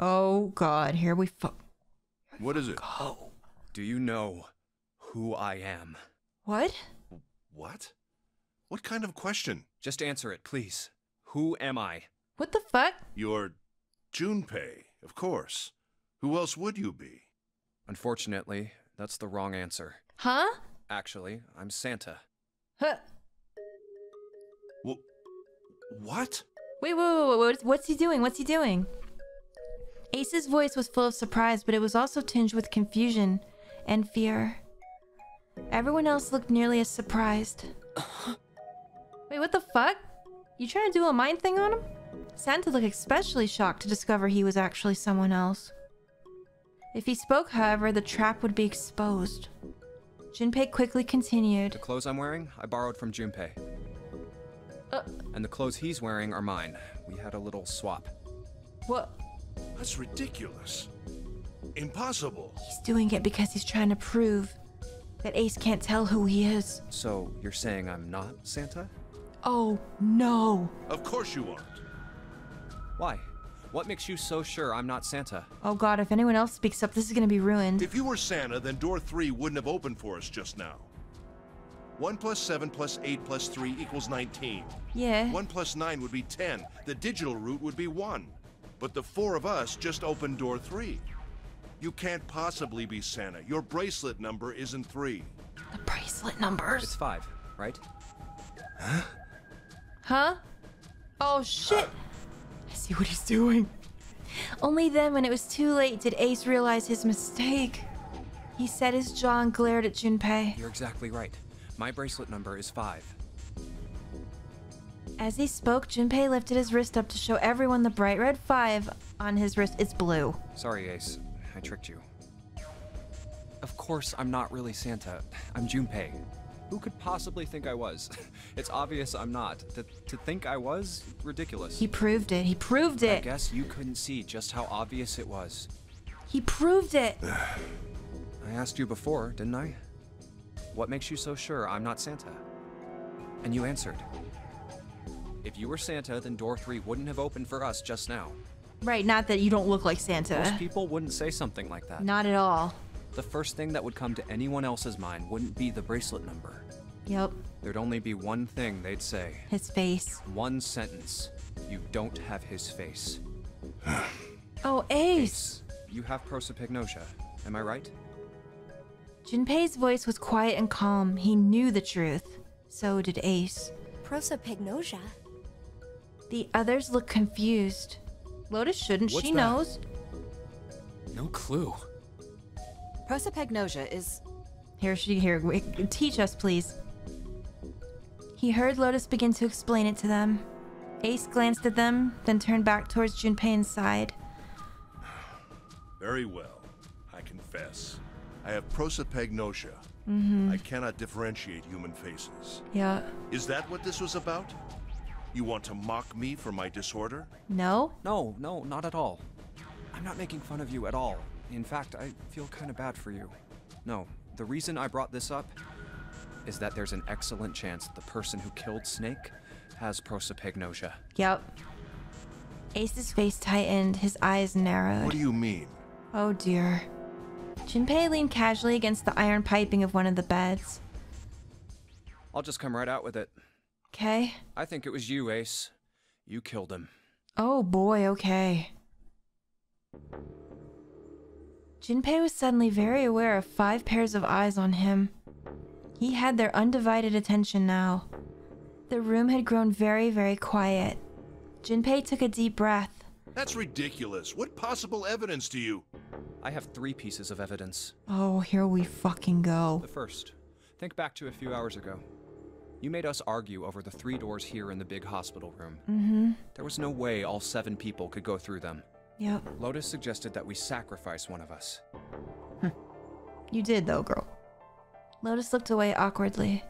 Oh God, here we What is it? go. Do you know who I am? What? What? What kind of question? Just answer it, please. Who am I? What the fuck? You're Junpei, of course. Who else would you be? Unfortunately, that's the wrong answer. Huh? Actually, I'm Santa. Huh. Well, what? Wait, what's he doing? What's he doing? Ace's voice was full of surprise, but it was also tinged with confusion and fear. Everyone else looked nearly as surprised. Wait, what the fuck? You trying to do a mind thing on him? Santa looked especially shocked to discover he was actually someone else. If he spoke, however, the trap would be exposed. Junpei quickly continued. The clothes I'm wearing, I borrowed from Junpei. And the clothes he's wearing are mine. We had a little swap. What? That's ridiculous. Impossible. He's doing it because he's trying to prove that Ace can't tell who he is. So, you're saying I'm not Santa? Oh, no. Of course you aren't. Why? What makes you so sure I'm not Santa? Oh God, if anyone else speaks up, this is gonna be ruined. If you were Santa, then door 3 wouldn't have opened for us just now. 1 plus 7 plus 8 plus 3 equals 19. Yeah. 1 plus 9 would be 10. The digital route would be 1. But the 4 of us just opened door 3. You can't possibly be Santa. Your bracelet number isn't 3. The bracelet numbers. It's 5, right? Huh? Oh shit! I see what he's doing. Only then, when it was too late, did Ace realize his mistake. He set his jaw and glared at Junpei. You're exactly right. My bracelet number is 5. As he spoke, Junpei lifted his wrist up to show everyone the bright red 5 on his wrist. It's blue. Sorry, Ace. I tricked you. Of course, I'm not really Santa. I'm Junpei. Who could possibly think I was? It's obvious I'm not. To think I was? Ridiculous. He proved it. He proved I it. guess you couldn't see just how obvious it was. He proved it. I asked you before, didn't I? What makes you so sure I'm not Santa? And you answered. If you were Santa, then door 3 wouldn't have opened for us just now. Right, not that you don't look like Most Santa. people wouldn't say something like that. Not at all. The first thing that would come to anyone else's mind wouldn't be the bracelet number. Yep. There'd only be one thing they'd say. His face. One sentence. You don't have his face. Oh, Ace. Ace, you have prosopagnosia. Am I right? Junpei's voice was quiet and calm. He knew the truth. So did Ace. Prosopagnosia? The others looked confused. Lotus shouldn't. What's She that? knows. No clue. Prosopagnosia is... Here, teach us, please. He heard Lotus begin to explain it to them. Ace glanced at them, then turned back towards Junpei and sighed. Very well. I confess. I have prosopagnosia. I cannot differentiate human faces. Yeah. Is that what this was about? You want to mock me for my disorder? No? No, not at all. I'm not making fun of you at all. In fact, I feel kind of bad for you. No, the reason I brought this up is that there's an excellent chance the person who killed Snake has prosopagnosia. Yep. Ace's face tightened, his eyes narrowed. What do you mean? Oh dear. Junpei leaned casually against the iron piping of one of the beds. I'll just come right out with it. Okay. I think it was you, Ace. You killed him. Oh boy, okay. Junpei was suddenly very aware of 5 pairs of eyes on him. He had their undivided attention now. The room had grown very, very quiet. Junpei took a deep breath. That's ridiculous. What possible evidence do you... I have 3 pieces of evidence. Oh, here we fucking go. The first, think back to a few hours ago. You made us argue over the 3 doors here in the big hospital room. There was no way all 7 people could go through them. Yep. Lotus suggested that we sacrifice one of us. You did though, girl. Lotus looked away awkwardly.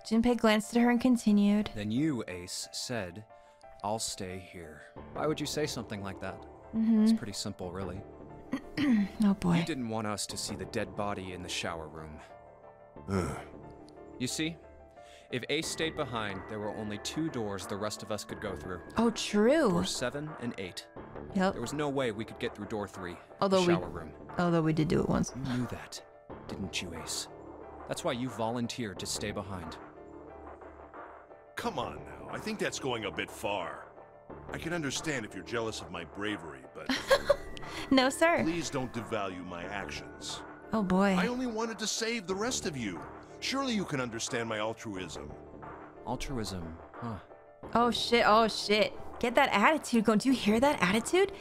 Junpei glanced at her and continued. Then you, Ace, said, I'll stay here. Why would you say something like that? It's pretty simple, really. Oh boy. You didn't want us to see the dead body in the shower room. You see, If Ace stayed behind, there were only 2 doors the rest of us could go through. Oh, true. Doors 7 and 8. Yep. There was no way we could get through door 3, Although the shower room. Although we did do it once. You knew that, didn't you, Ace? That's why you volunteered to stay behind. Come on now, I think that's going a bit far. I can understand if you're jealous of my bravery, but No, sir. please don't devalue my actions. Oh, boy. I only wanted to save the rest of you. Surely you can understand my altruism. Altruism, huh? Oh, shit. Oh, shit. Get that attitude going. Do you hear that attitude?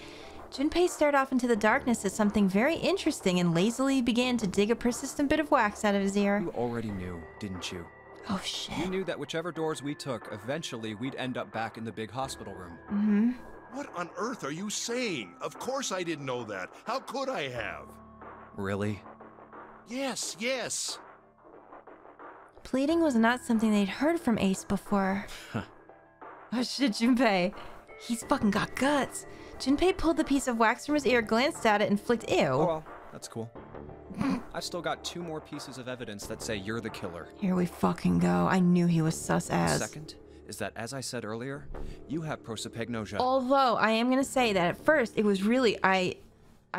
Junpei stared off into the darkness at something very interesting and lazily began to dig a persistent bit of wax out of his ear. You already knew, didn't you? Oh, shit. You knew that whichever doors we took, eventually we'd end up back in the big hospital room. Mm-hmm. What on earth are you saying? Of course I didn't know that. How could I have? Really? Yes, yes. Pleading was not something they'd heard from Ace before. Oh shit, Junpei. He's fucking got guts. Junpei pulled the piece of wax from his ear, glanced at it, and flicked ew. Oh well, that's cool. I've still got 2 more pieces of evidence that say you're the killer. Here we fucking go. I knew he was sus as. Second is that, as I said earlier, you have prosopagnosia. Although, I am gonna say that at first, it was really, I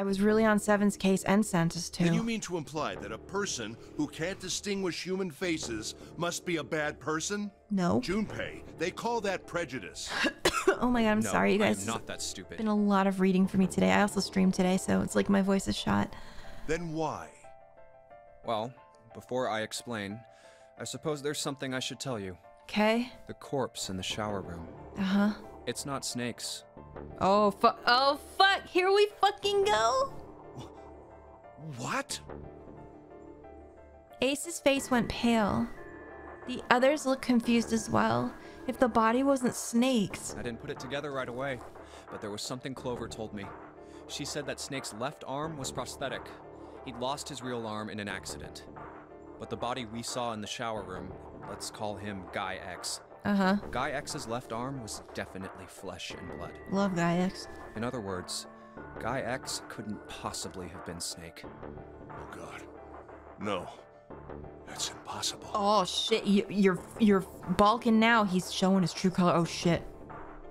was really on Seven's case and Santa's too. Then you mean to imply that a person who can't distinguish human faces must be a bad person? No. Junpei, they call that prejudice. Oh my god, I'm No, sorry, you guys. I am not that stupid. Been a lot of reading for me today. I also streamed today, so it's like my voice is shot. Then why? Well, before I explain, I suppose there's something I should tell you. Okay. The corpse in the shower room. Uh-huh. It's not Snake's. Oh, fuck. Oh, fuck. Here we fucking go. What? Ace's face went pale. The others looked confused as well. If the body wasn't Snake's. I didn't put it together right away, but there was something Clover told me. She said that Snake's left arm was prosthetic. He'd lost his real arm in an accident. But the body we saw in the shower room, let's call him Guy X. Uh-huh. Guy X's left arm was definitely flesh and blood. Love Guy X. In other words, Guy X couldn't possibly have been Snake. Oh god. No. That's impossible. Oh, shit. You're balking now. He's showing his true color. Oh, shit.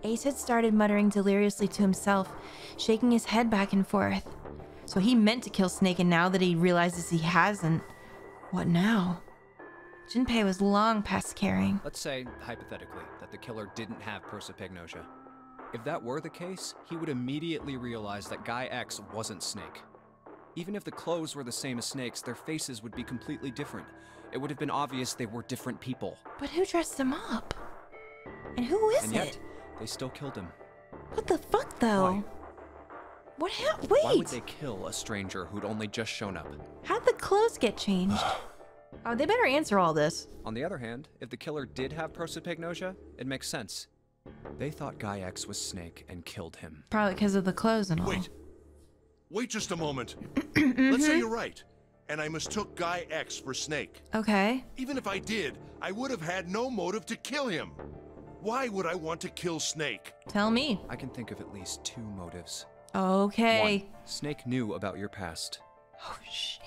Ace had started muttering deliriously to himself, shaking his head back and forth. So he meant to kill Snake, and now that he realizes he hasn't, what now? Junpei was long past caring. Let's say, hypothetically, that the killer didn't have prosopagnosia. If that were the case, he would immediately realize that Guy X wasn't Snake. Even if the clothes were the same as Snake's, their faces would be completely different. It would have been obvious they were different people. But who dressed him up? And who is And it? yet, they still killed him. What the fuck, though? Why? What happened? Wait! Why would they kill a stranger who'd only just shown up? How'd the clothes get changed? Oh, they better answer all this. On the other hand, if the killer did have prosopagnosia, it makes sense. They thought Guy X was Snake and killed him. Probably because of the clothes and all. Wait. Wait just a moment. Let's say you're right, and I mistook Guy X for Snake. Okay. Even if I did, I would have had no motive to kill him. Why would I want to kill Snake? Tell me. I can think of at least 2 motives. Okay. 1. Snake knew about your past. Oh, shit.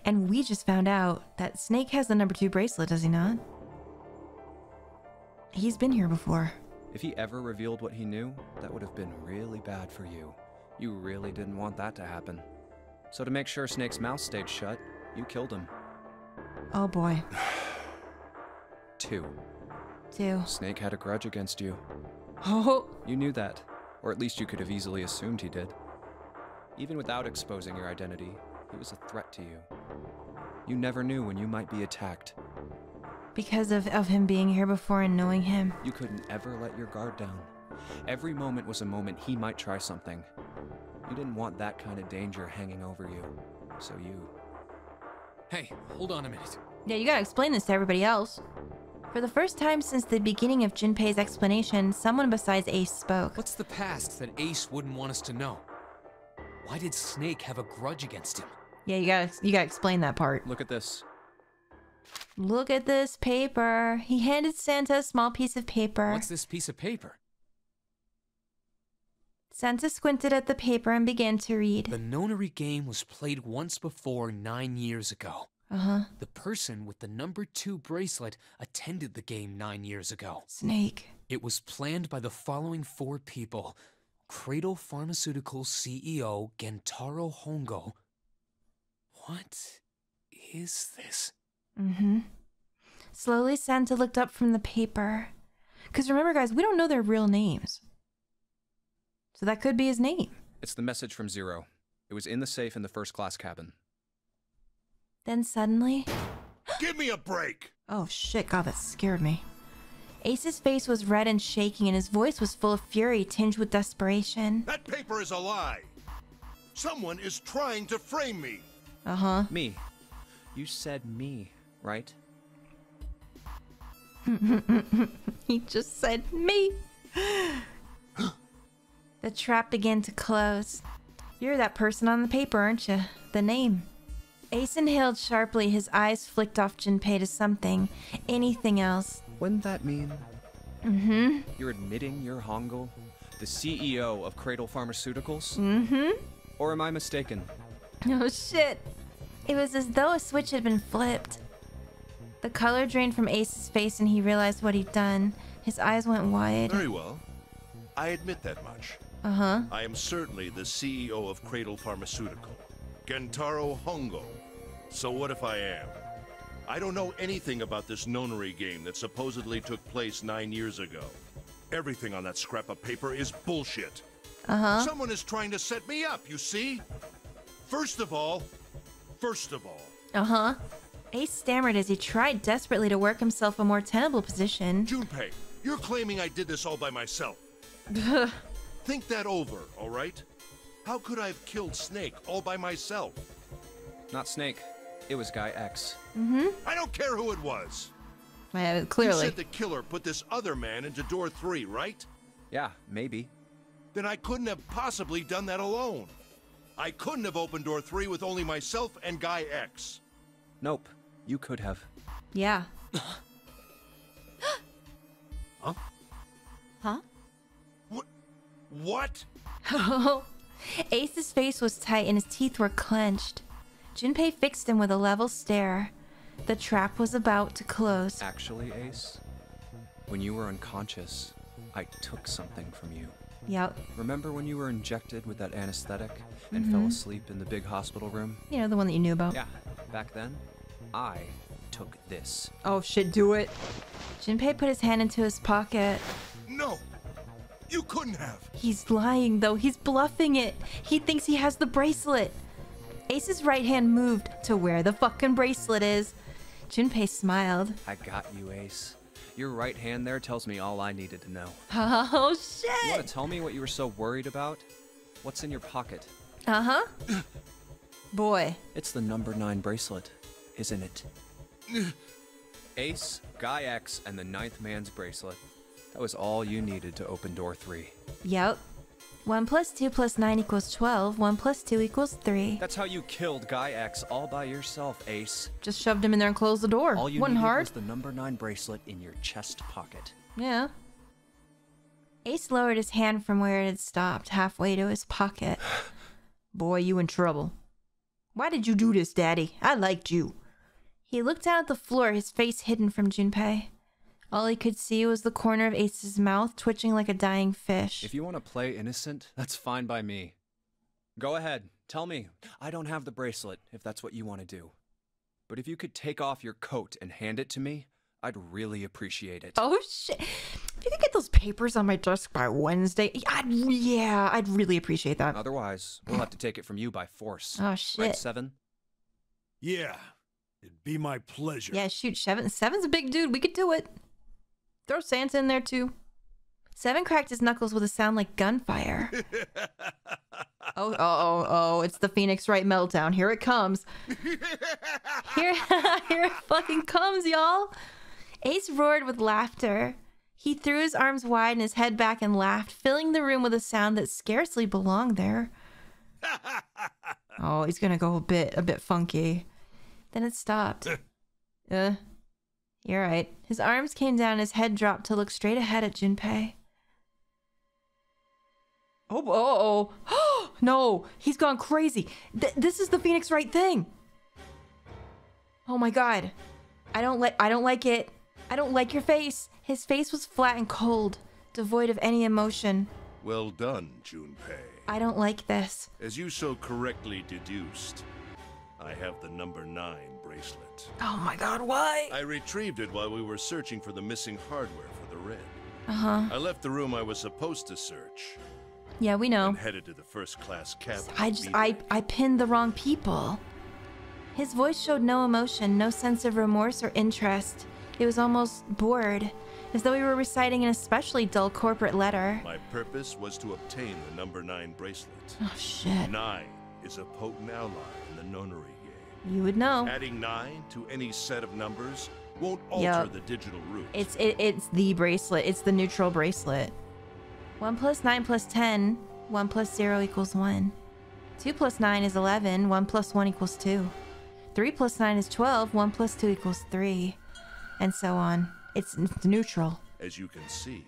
And we just found out that Snake has the number 2 bracelet, does he not? He's been here before. If he ever revealed what he knew, that would have been really bad for you. You really didn't want that to happen. So to make sure Snake's mouth stayed shut, you killed him. Oh boy. 2. 2. Snake had a grudge against you. Oh. You knew that, or at least you could have easily assumed he did. Even without exposing your identity, he was a threat to you. You never knew when you might be attacked. Because of him being here before and knowing him. You couldn't ever let your guard down. Every moment was a moment he might try something. You didn't want that kind of danger hanging over you, so you... Hey, hold on a minute. Yeah, you gotta explain this to everybody else. For the first time since the beginning of Junpei's explanation, someone besides Ace spoke. What's the past that Ace wouldn't want us to know? Why did Snake have a grudge against him? Yeah, you gotta explain that part. Look at this. Look at this paper. He handed Santa a small piece of paper. What's this piece of paper? Santa squinted at the paper and began to read. The nonary game was played once before 9 years ago. The person with the number 2 bracelet attended the game 9 years ago. Snake. It was planned by the following 4 people. Cradle Pharmaceuticals CEO Gentaro Hongo. What is this? Slowly, Santa looked up from the paper. Because remember, guys, we don't know their real names. So that could be his name. It's the message from Zero. It was in the safe in the first class cabin. Then suddenly... Give me a break! Oh shit, God, that scared me. Ace's face was red and shaking, and his voice was full of fury, tinged with desperation. That paper is a lie! Someone is trying to frame me! Me. You said me, right? He just said me. The trap began to close. You're that person on the paper, aren't you? The name. Ace inhaled sharply, his eyes flicked off Junpei to something. Anything else. Wouldn't that mean... You're admitting you're Hongo? The CEO of Cradle Pharmaceuticals? Or am I mistaken? Oh shit. It was as though a switch had been flipped. The color drained from Ace's face and he realized what he'd done. His eyes went wide. Very well. I admit that much. I am certainly the CEO of Cradle Pharmaceutical, Gentaro Hongo. So what if I am? I don't know anything about this nonary game that supposedly took place 9 years ago. Everything on that scrap of paper is bullshit. Someone is trying to set me up, you see? First of all... Ace stammered as he tried desperately to work himself a more tenable position. Junpei, you're claiming I did this all by myself. Think that over, all right? How could I have killed Snake all by myself? Not Snake. It was Guy X. I don't care who it was. Clearly. You said the killer put this other man into door 3, right? Yeah, maybe. Then I couldn't have possibly done that alone. I couldn't have opened door 3 with only myself and Guy X. Nope. You could have. Yeah. Huh? What? Ace's face was tight and his teeth were clenched. Junpei fixed him with a level stare. The trap was about to close. Actually, Ace, when you were unconscious, I took something from you. Yep. Remember when you were injected with that anesthetic and fell asleep in the big hospital room? You know, the one that you knew about. Yeah, back then, I took this. Oh shit, do it. Junpei put his hand into his pocket. No! You couldn't have! He's lying though, he's bluffing it. He thinks he has the bracelet. Ace's right hand moved to where the fucking bracelet is. Junpei smiled. I got you, Ace. Your right hand there tells me all I needed to know. Oh You shit! want to tell me what you were so worried about? What's in your pocket? Boy. It's the number 9 bracelet, isn't it? Ace, Guy X, and the 9th man's bracelet. That was all you needed to open door 3. Yep. 1 + 2 + 9 = 12. 1 + 2 = 3. That's how you killed Guy X all by yourself, Ace. Just shoved him in there and closed the door. All you Wasn't needed hard. was the number 9 bracelet in your chest pocket. Yeah. Ace lowered his hand from where it had stopped, halfway to his pocket. Boy, you in trouble. Why did you do this, Daddy? I liked you. He looked down at the floor, his face hidden from Junpei. All he could see was the corner of Ace's mouth twitching like a dying fish. If you want to play innocent, that's fine by me. Go ahead, tell me. I don't have the bracelet, if that's what you want to do. But if you could take off your coat and hand it to me, I'd really appreciate it. Oh shit. If you could get those papers on my desk by Wednesday, I'd really appreciate that. Otherwise, we'll have to take it from you by force. Oh shit. Right, 7? Yeah, it'd be my pleasure. Yeah, shoot, Seven's a big dude. We could do it. Throw Santa in there too. 7 cracked his knuckles with a sound like gunfire. Oh, it's the Phoenix Wright meltdown. Here it comes. Here it fucking comes, y'all. Ace roared with laughter. He threw his arms wide and his head back and laughed, filling the room with a sound that scarcely belonged there. Oh, he's gonna go a bit funky. Then it stopped. You're right. His arms came down, his head dropped to look straight ahead at Junpei. Oh. No, he's gone crazy. This is the Phoenix Wright thing. Oh my god. I don't like it. I don't like your face. His face was flat and cold, devoid of any emotion. Well done, Junpei. I don't like this. As you so correctly deduced, I have the number 9 bracelet. Oh my god, why? I retrieved it while we were searching for the missing hardware for the red. Uh-huh. I left the room I was supposed to search. Yeah, we know. And headed to the first-class cabin. I pinned the wrong people. His voice showed no emotion, no sense of remorse or interest. It was almost bored, as though he were reciting an especially dull corporate letter. My purpose was to obtain the number 9 bracelet. Oh, shit. 9 is a potent ally in the nonary game. You would know. Adding 9 to any set of numbers won't alter the digital root. It's the bracelet. It's the neutral bracelet. 1 plus 9 plus 10. 1 plus 0 equals 1. 2 plus 9 is 11. 1 plus 1 equals 2. 3 plus 9 is 12. 1 plus 2 equals 3. And so on. It's neutral. As you can see,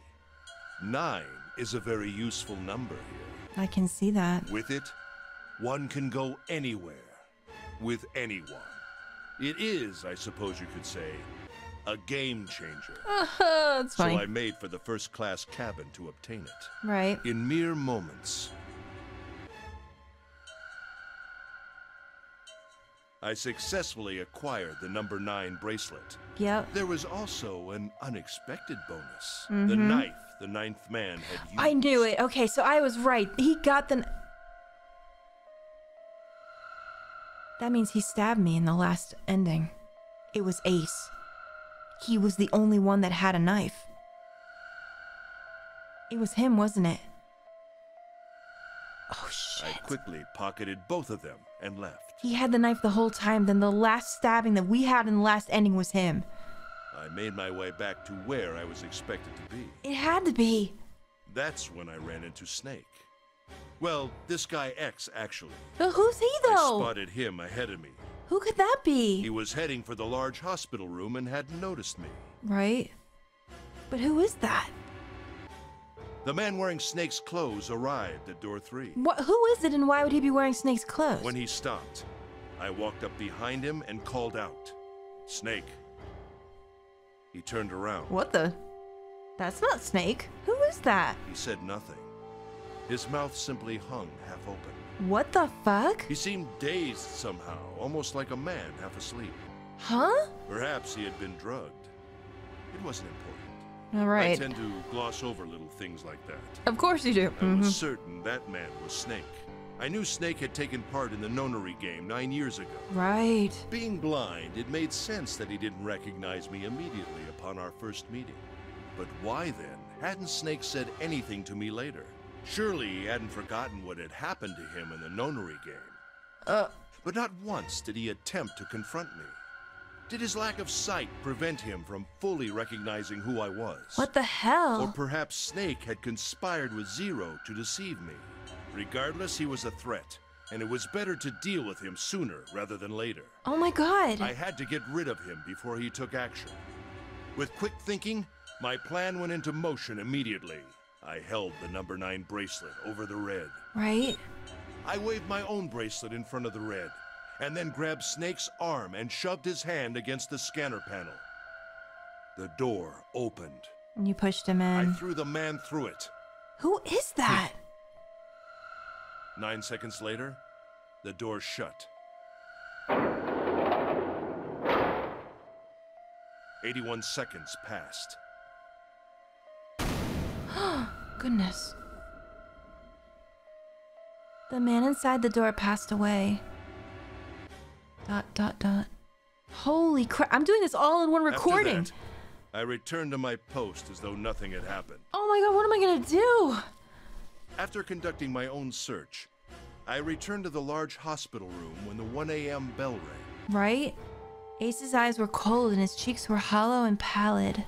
9 is a very useful number here. I can see that. With it, one can go anywhere, with anyone. It is, I suppose you could say, a game changer. That's funny. So I made for the first-class cabin to obtain it. Right. In mere moments, I successfully acquired the number 9 bracelet. Yep. There was also an unexpected bonus. The knife the 9th man had used. I knew it. Okay, so I was right. He got the... That means he stabbed me in the last ending. It was Ace. He was the only one that had a knife. It was him, wasn't it? Oh, shit. I quickly pocketed both of them and left. He had the knife the whole time, then the last stabbing that we had in the last ending was him. I made my way back to where I was expected to be. It had to be. That's when I ran into Snake. Well, this guy X, actually. But who's he, I though? spotted him ahead of me. Who could that be? He was heading for the large hospital room and hadn't noticed me. Right. But who is that? The man wearing Snake's clothes arrived at door 3. Who is it, and why would he be wearing Snake's clothes? When he stopped, I walked up behind him and called out, "Snake." He turned around. What the? That's not Snake. Who is that? He said nothing. His mouth simply hung half open. What the fuck? He seemed dazed somehow, almost like a man half asleep. Huh? Perhaps he had been drugged. It wasn't important. All right. I tend to gloss over little things like that. Of course you do. I was certain that man was Snake. I knew Snake had taken part in the nonary game 9 years ago. Right. Being blind, it made sense that he didn't recognize me immediately upon our first meeting. But why then hadn't Snake said anything to me later? Surely he hadn't forgotten what had happened to him in the nonary game. But not once did he attempt to confront me. Did his lack of sight prevent him from fully recognizing who I was? What the hell? Or perhaps Snake had conspired with Zero to deceive me. Regardless, he was a threat, and it was better to deal with him sooner rather than later. Oh my god. I had to get rid of him before he took action. With quick thinking, my plan went into motion immediately. I held the number 9 bracelet over the red. Right? I waved my own bracelet in front of the red, and then grabbed Snake's arm and shoved his hand against the scanner panel. The door opened. And you pushed him in. I threw the man through it. Who is that? 9 seconds later, the door shut. 81 seconds passed. Goodness. The man inside the door passed away. ... Holy crap. I'm doing this all in one recording. After that, I returned to my post as though nothing had happened. Oh my god, what am I gonna do? After conducting my own search, I returned to the large hospital room when the 1 a.m. bell rang. Right? Ace's eyes were cold and his cheeks were hollow and pallid.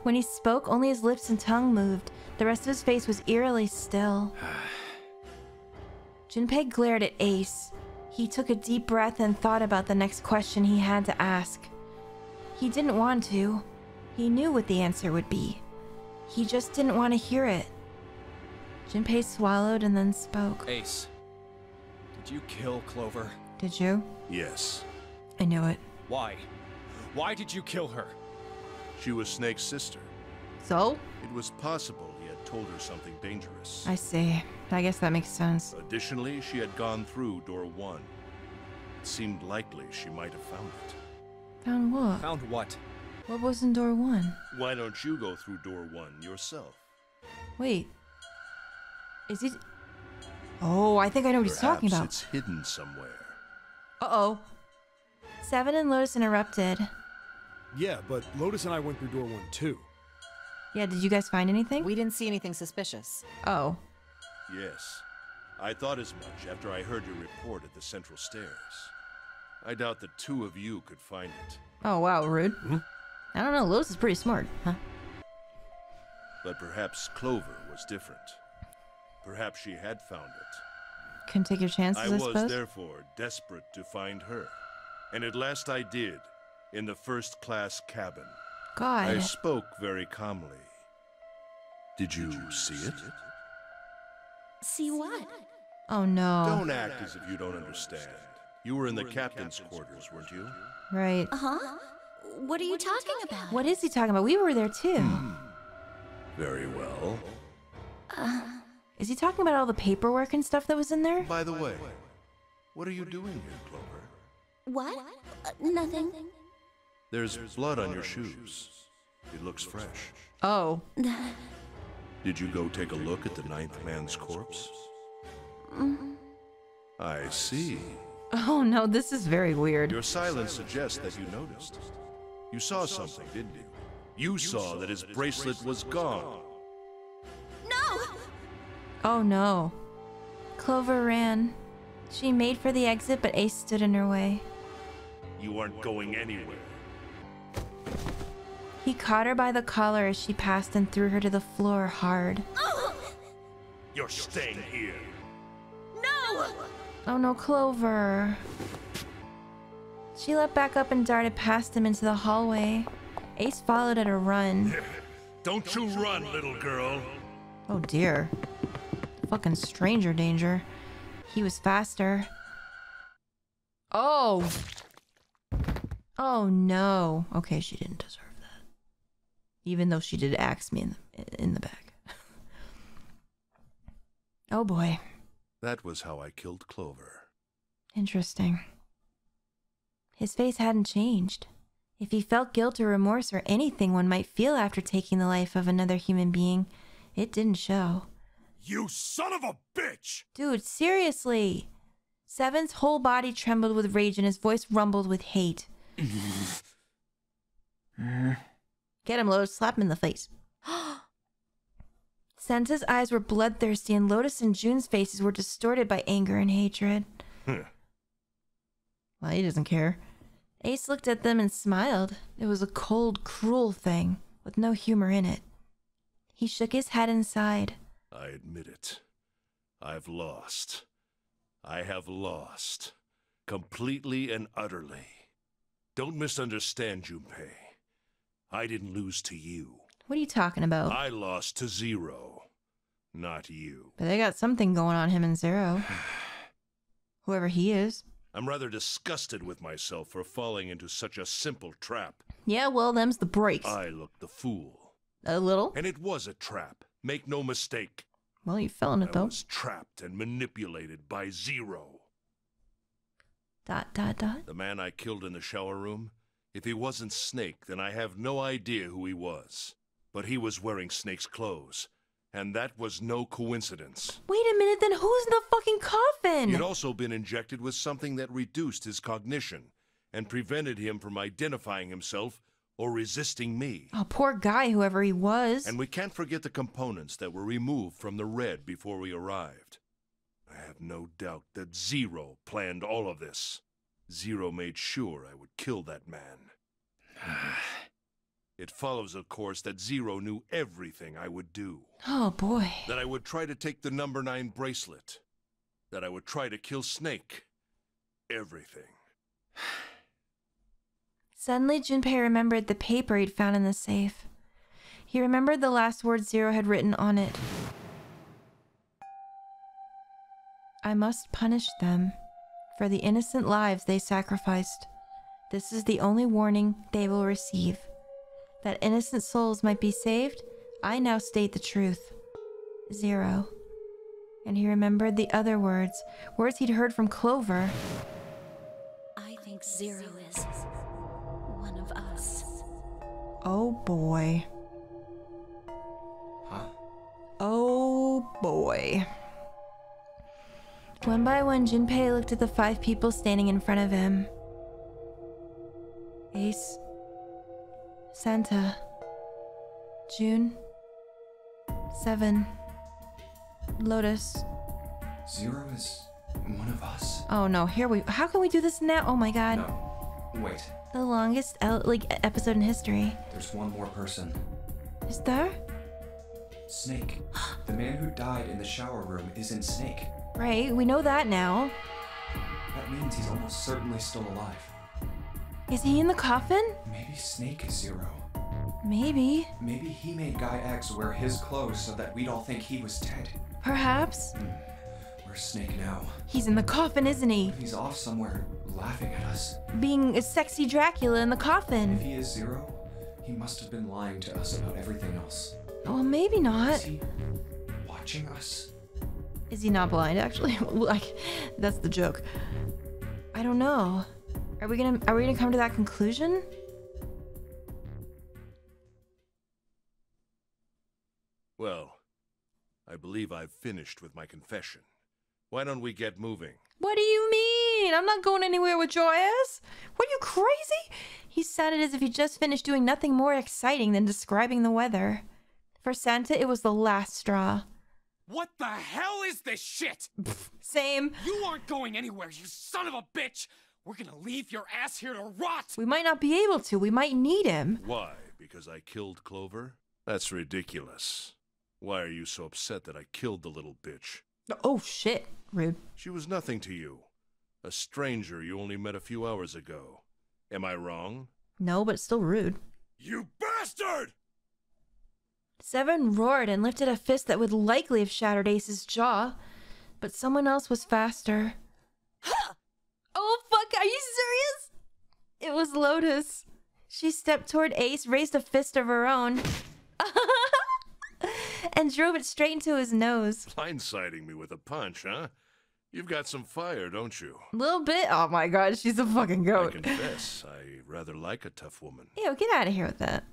When he spoke, only his lips and tongue moved. The rest of his face was eerily still. Junpei glared at Ace. He took a deep breath and thought about the next question he had to ask. He didn't want to. He knew what the answer would be. He just didn't want to hear it. Junpei swallowed and then spoke. Ace, did you kill Clover? Did you? Yes. I knew it. Why? Why did you kill her? She was Snake's sister. So? It was possible he had told her something dangerous. I see. I guess that makes sense. Additionally, she had gone through door 1. It seemed likely she might have found it. Found what? Found what? What was in door 1? Why don't you go through door 1 yourself? Wait. Is he... Oh, I think I know what he's talking about. Perhaps it's hidden somewhere. Uh-oh. Seven and Lotus interrupted. Yeah, but Lotus and I went through door 1 too. Yeah, did you guys find anything? We didn't see anything suspicious. Oh. Yes. I thought as much after I heard your report at the central stairs. I doubt the two of you could find it. Oh, wow, rude. I don't know, Lotus is pretty smart, huh? But perhaps Clover was different. Perhaps she had found it. Couldn't take your chances, I suppose? I was therefore desperate to find her. And at last I did, in the first-class cabin. God. I spoke very calmly. Did you see it? See what? Oh, no. Don't act as if you don't understand. You were in the captain's quarters, weren't you? Right. Uh-huh. What are you talking about? What is he talking about? We were there, too. Very well. Is he talking about all the paperwork and stuff that was in there? By the way, what are you doing here, Clover? What? Nothing. There's blood on your shoes. It looks fresh. Oh. Did you go take a look at the 9th man's corpse? I see. Oh, no, this is very weird. Your silence suggests that you noticed. You saw something, didn't you? You saw that his bracelet was gone. No! Oh, no. Clover ran. She made for the exit, but Ace stood in her way. You aren't going anywhere. He caught her by the collar as she passed and threw her to the floor hard. You're staying here. No! Oh no, Clover. She leapt back up and darted past him into the hallway. Ace followed at a run. Don't you run, little girl. Oh dear. Fucking stranger danger. He was faster. Oh! Oh no. Okay, she didn't deserve that. Even though she did axe me in the back. Oh boy. That was how I killed Clover. Interesting. His face hadn't changed. If he felt guilt or remorse or anything one might feel after taking the life of another human being, it didn't show. You son of a bitch! Dude, seriously! Seven's whole body trembled with rage and his voice rumbled with hate. Get him, Lotus. Slap him in the face. Santa's eyes were bloodthirsty and Lotus and June's faces were distorted by anger and hatred. Well, he doesn't care. Ace looked at them and smiled. It was a cold, cruel thing, with no humor in it. He shook his head and sighed. I admit it. I've lost. I have lost. Completely and utterly. Don't misunderstand, Junpei. I didn't lose to you. What are you talking about? I lost to Zero. Not you. But they got something going on, him and Zero. Whoever he is. I'm rather disgusted with myself for falling into such a simple trap. Yeah, well, them's the breaks. I looked the fool. A little. And it was a trap. Make no mistake. Well, you fell in it, though. I was trapped and manipulated by Zero. ... The man I killed in the shower room? If he wasn't Snake, then I have no idea who he was. But he was wearing Snake's clothes. And that was no coincidence. Wait a minute, then who's in the fucking coffin? He'd also been injected with something that reduced his cognition and prevented him from identifying himself or resisting me. Oh, poor guy, whoever he was. And we can't forget the components that were removed from the red before we arrived. I have no doubt that Zero planned all of this. Zero made sure I would kill that man. It follows, of course, that Zero knew everything I would do. Oh, boy. That I would try to take the number 9 bracelet. That I would try to kill Snake. Everything. Suddenly, Junpei remembered the paper he'd found in the safe. He remembered the last words Zero had written on it. I must punish them for the innocent lives they sacrificed. This is the only warning they will receive. That innocent souls might be saved, I now state the truth. 0. And he remembered the other words he'd heard from Clover. I think 0 is one of us. Oh boy. Huh? Oh boy. One by one, Junpei looked at the 5 people standing in front of him. Ace, Santa, June, 7, Lotus. 0 is one of us? Oh no, how can we do this now? Oh my god. No, wait. The longest episode in history. There's one more person. Is there? Snake. The man who died in the shower room isn't Snake. Right, we know that now. That means he's almost certainly still alive. Is he in the coffin? Maybe Snake is 0. Maybe. Maybe he made Guy X wear his clothes so that we'd all think he was dead. Perhaps. Where's Snake now? He's in the coffin, isn't he? He's off somewhere laughing at us. Being a sexy Dracula in the coffin. If he is 0, he must have been lying to us about everything else. Well, maybe not. Is he watching us? Is he not blind, actually? Like, that's the joke. I don't know. Are we gonna come to that conclusion? Well, I believe I've finished with my confession. Why don't we get moving? What do you mean? I'm not going anywhere with your ass. What, are you crazy? He sounded as if he just finished doing nothing more exciting than describing the weather. For Santa, it was the last straw. What the hell is this shit? Same. You aren't going anywhere, you son of a bitch! We're gonna leave your ass here to rot! We might not be able to. We might need him. Why? Because I killed Clover? That's ridiculous. Why are you so upset that I killed the little bitch? Oh, shit. Rude. She was nothing to you. A stranger you only met a few hours ago. Am I wrong? No, but still rude. You bastard! 7 roared and lifted a fist that would likely have shattered Ace's jaw. But someone else was faster. Oh, fuck, are you serious? It was Lotus. She stepped toward Ace, raised a fist of her own, and drove it straight into his nose. Blindsiding me with a punch, huh? You've got some fire, don't you? A little bit? Oh my god, she's a fucking goat. I confess, I rather like a tough woman. Ew, get out of here with that.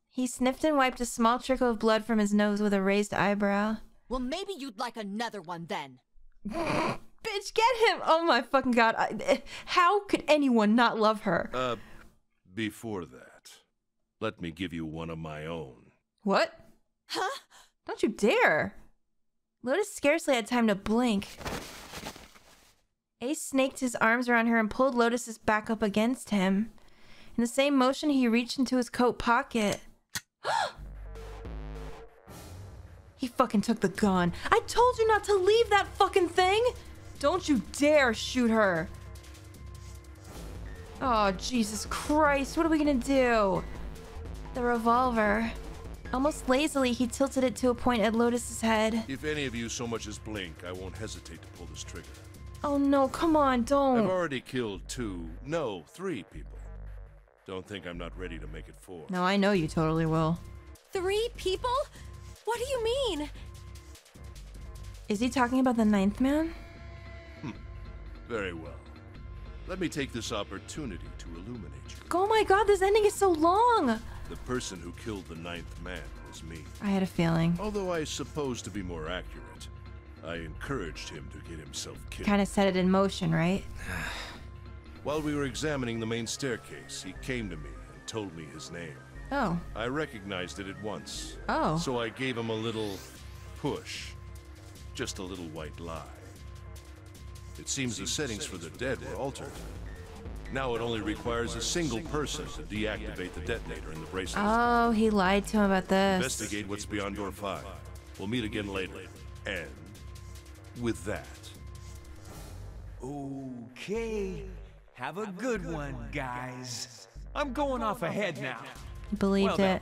He sniffed and wiped a small trickle of blood from his nose with a raised eyebrow. Well, maybe you'd like another one then. Bitch, get him! Oh my fucking god. How could anyone not love her? Before that, let me give you one of my own. What? Huh? Don't you dare! Lotus scarcely had time to blink. Ace snaked his arms around her and pulled Lotus's back up against him. In the same motion, he reached into his coat pocket. He fucking took the gun. I told you not to leave that fucking thing! Don't you dare shoot her! Oh, Jesus Christ, what are we gonna do? The revolver. Almost lazily, he tilted it to a point at Lotus's head. If any of you so much as blink, I won't hesitate to pull this trigger. Oh no, come on, don't. I've already killed 3 people. Don't think I'm not ready to make it 4. No, I know you totally will. 3 people? What do you mean? Is he talking about the 9th man? Very well. Let me take this opportunity to illuminate you. Oh my god, this ending is so long! The person who killed the 9th man was me. I had a feeling. Although I suppose to be more accurate, I encouraged him to get himself killed. Kind of set it in motion, right? While we were examining the main staircase, he came to me and told me his name. Oh. I recognized it at once. Oh. So I gave him a little push. Just a little white lie. It seems the settings for the dead were altered. Now it only requires a single person to deactivate the detonator in the bracelet. Oh, he lied to him about this. Investigate what's beyond door 5. We'll meet again later. And with that... Okay. Have a good one, guys. I'm going off ahead now. He believed it.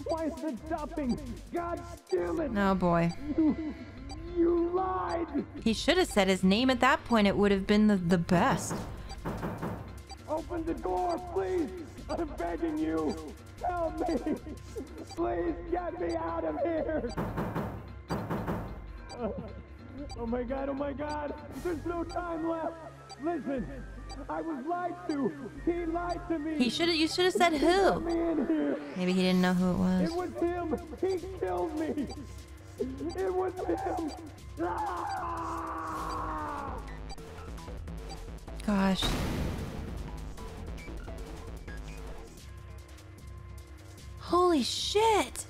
Why is it stopping? God damn it! Oh boy. You lied! He should have said his name at that point. It would have been the best. Open the door, please! I'm begging you! Help me! Please get me out of here! Oh my god, oh my god! There's no time left! Listen! I was lied to! He lied to me! You should have said who. Maybe he didn't know who it was. It was him! He killed me! It was him! Ah! Gosh. Holy shit!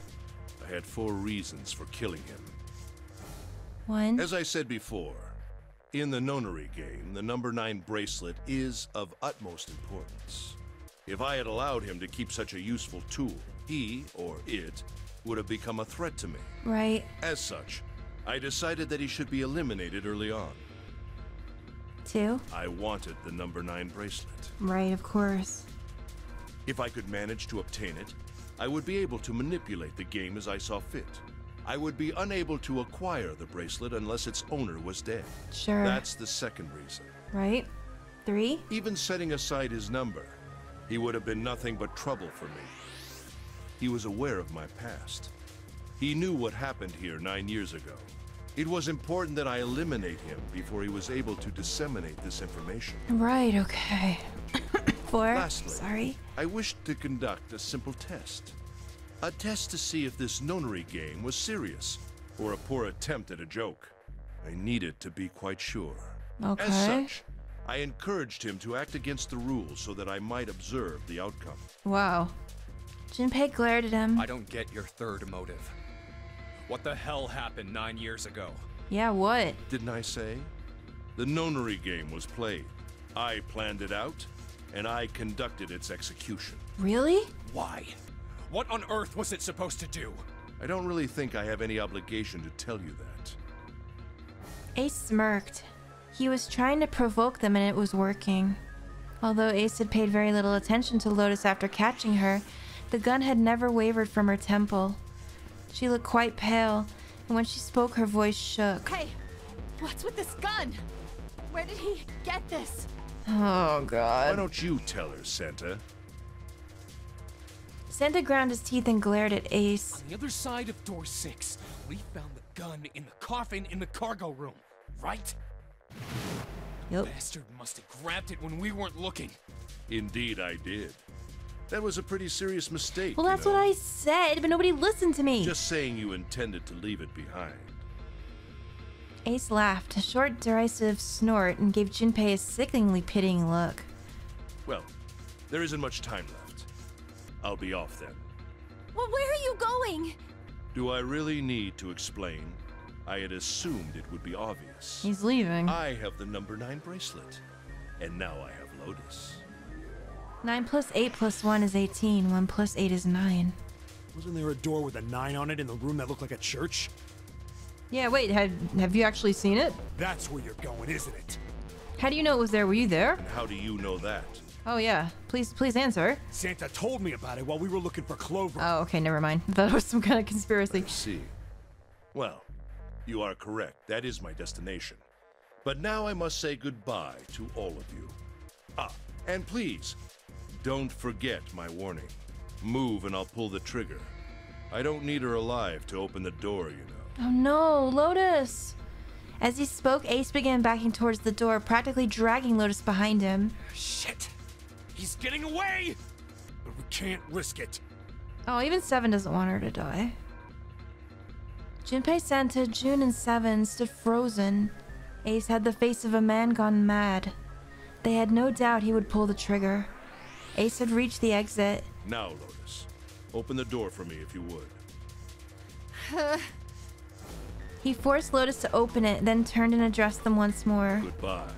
I had 4 reasons for killing him. 1. As I said before, in the nonary game, the number 9 bracelet is of utmost importance. If I had allowed him to keep such a useful tool, he, or it, would have become a threat to me. Right. As such, I decided that he should be eliminated early on. 2. I wanted the number 9 bracelet. Right, of course. If I could manage to obtain it, I would be able to manipulate the game as I saw fit. I would be unable to acquire the bracelet unless its owner was dead. Sure. That's the second reason. Right. 3. Even setting aside his number, he would have been nothing but trouble for me. He was aware of my past. He knew what happened here 9 years ago. It was important that I eliminate him before he was able to disseminate this information. Right, okay. 4. Lastly, Sorry. I wished to conduct a simple test. A test to see if this nonary game was serious, or a poor attempt at a joke. I needed to be quite sure. Okay. As such, I encouraged him to act against the rules so that I might observe the outcome. Wow. Junpei glared at him. I don't get your third motive. What the hell happened 9 years ago? Yeah, what? Didn't I say? The nonary game was played. I planned it out, and I conducted its execution. Really? Why? What on earth was it supposed to do? I don't really think I have any obligation to tell you that. Ace smirked. He was trying to provoke them and it was working. Although Ace had paid very little attention to Lotus after catching her, the gun had never wavered from her temple. She looked quite pale, and when she spoke, her voice shook. Hey, what's with this gun? Where did he get this? Oh, God. Why don't you tell her, Santa? Santa ground his teeth and glared at Ace. On the other side of door 6, we found the gun in the coffin in the cargo room, right? Yep. Bastard must have grabbed it when we weren't looking. Indeed, I did. That was a pretty serious mistake. Well, that's what I said, but nobody listened to me. Just saying you intended to leave it behind. Ace laughed, a short, derisive snort, and gave Junpei a sickeningly pitying look. Well, there isn't much time left. I'll be off then. Well, where are you going? Do I really need to explain? I had assumed it would be obvious. He's leaving. I have the number 9 bracelet, and now I have Lotus. 9 plus 8 plus 1 is 18. 1 plus 8 is 9. Wasn't there a door with a 9 on it in the room that looked like a church? Yeah, wait, have you actually seen it? That's where you're going, isn't it? How do you know it was there? Were you there? And how do you know that? Oh, yeah. Please answer. Santa told me about it while we were looking for Clover. Oh, okay, never mind. I thought it was some kind of conspiracy. I see. Well, you are correct. That is my destination. But now I must say goodbye to all of you. Ah, and please, don't forget my warning. Move and I'll pull the trigger. I don't need her alive to open the door, you know. Oh no, Lotus! As he spoke, Ace began backing towards the door, practically dragging Lotus behind him. Shit! He's getting away! But we can't risk it. Oh, even 7 doesn't want her to die. Junpei, Santa, June, and 7 stood frozen. Ace had the face of a man gone mad. They had no doubt he would pull the trigger. Ace had reached the exit. Now, Lotus, open the door for me if you would. He forced Lotus to open it, then turned and addressed them once more. Goodbye.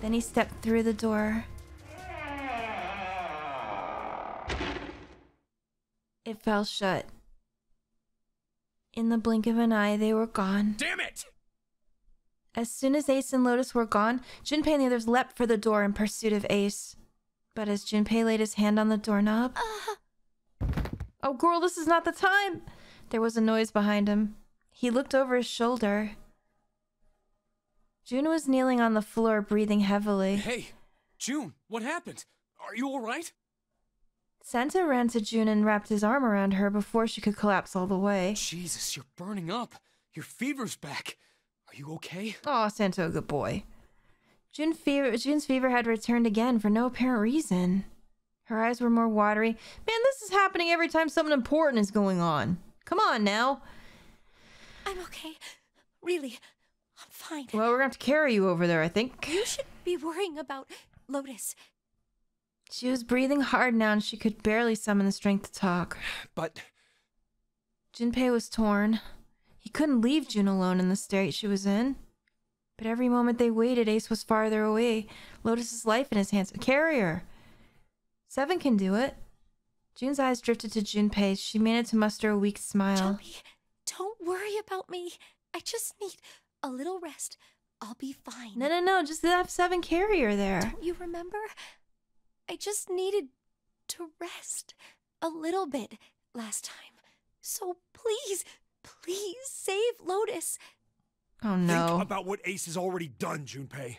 Then he stepped through the door. It fell shut. In the blink of an eye, they were gone. Damn it! As soon as Ace and Lotus were gone, Junpei and the others leapt for the door in pursuit of Ace. But as Junpei laid his hand on the doorknob... Oh, girl, this is not the time! There was a noise behind him. He looked over his shoulder. June was kneeling on the floor, breathing heavily. Hey, June, what happened? Are you alright? Santa ran to June and wrapped his arm around her before she could collapse all the way. Jesus, you're burning up. Your fever's back. Are you okay? Aw, Santa, a good boy. June's fever had returned again for no apparent reason. Her eyes were more watery. Man, this is happening every time something important is going on. Come on now. I'm okay. Really, I'm fine. Well, we're gonna have to carry you over there, I think. You should be worrying about Lotus. She was breathing hard now and she could barely summon the strength to talk. But... Junpei was torn. He couldn't leave June alone in the state she was in. But every moment they waited, Ace was farther away. Lotus's life in his hands. Carry her. Seven can do it. June's eyes drifted to Junpei. She managed to muster a weak smile. Joey, don't worry about me. I just need a little rest. I'll be fine. No. Just have Seven carry her there. Don't you remember? I just needed to rest a little bit last time. So please save Lotus. Oh no. Think about what Ace has already done, Junpei.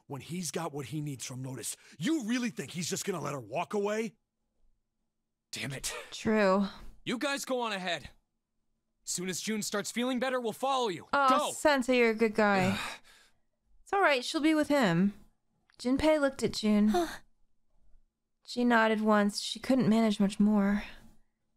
When he's got what he needs from Lotus, you really think he's just gonna let her walk away? Damn it. True. You guys go on ahead. Soon as June starts feeling better, we'll follow you. Oh, Go! Santa, you're a good guy. It's alright, she'll be with him. Junpei looked at June. She nodded once. She couldn't manage much more.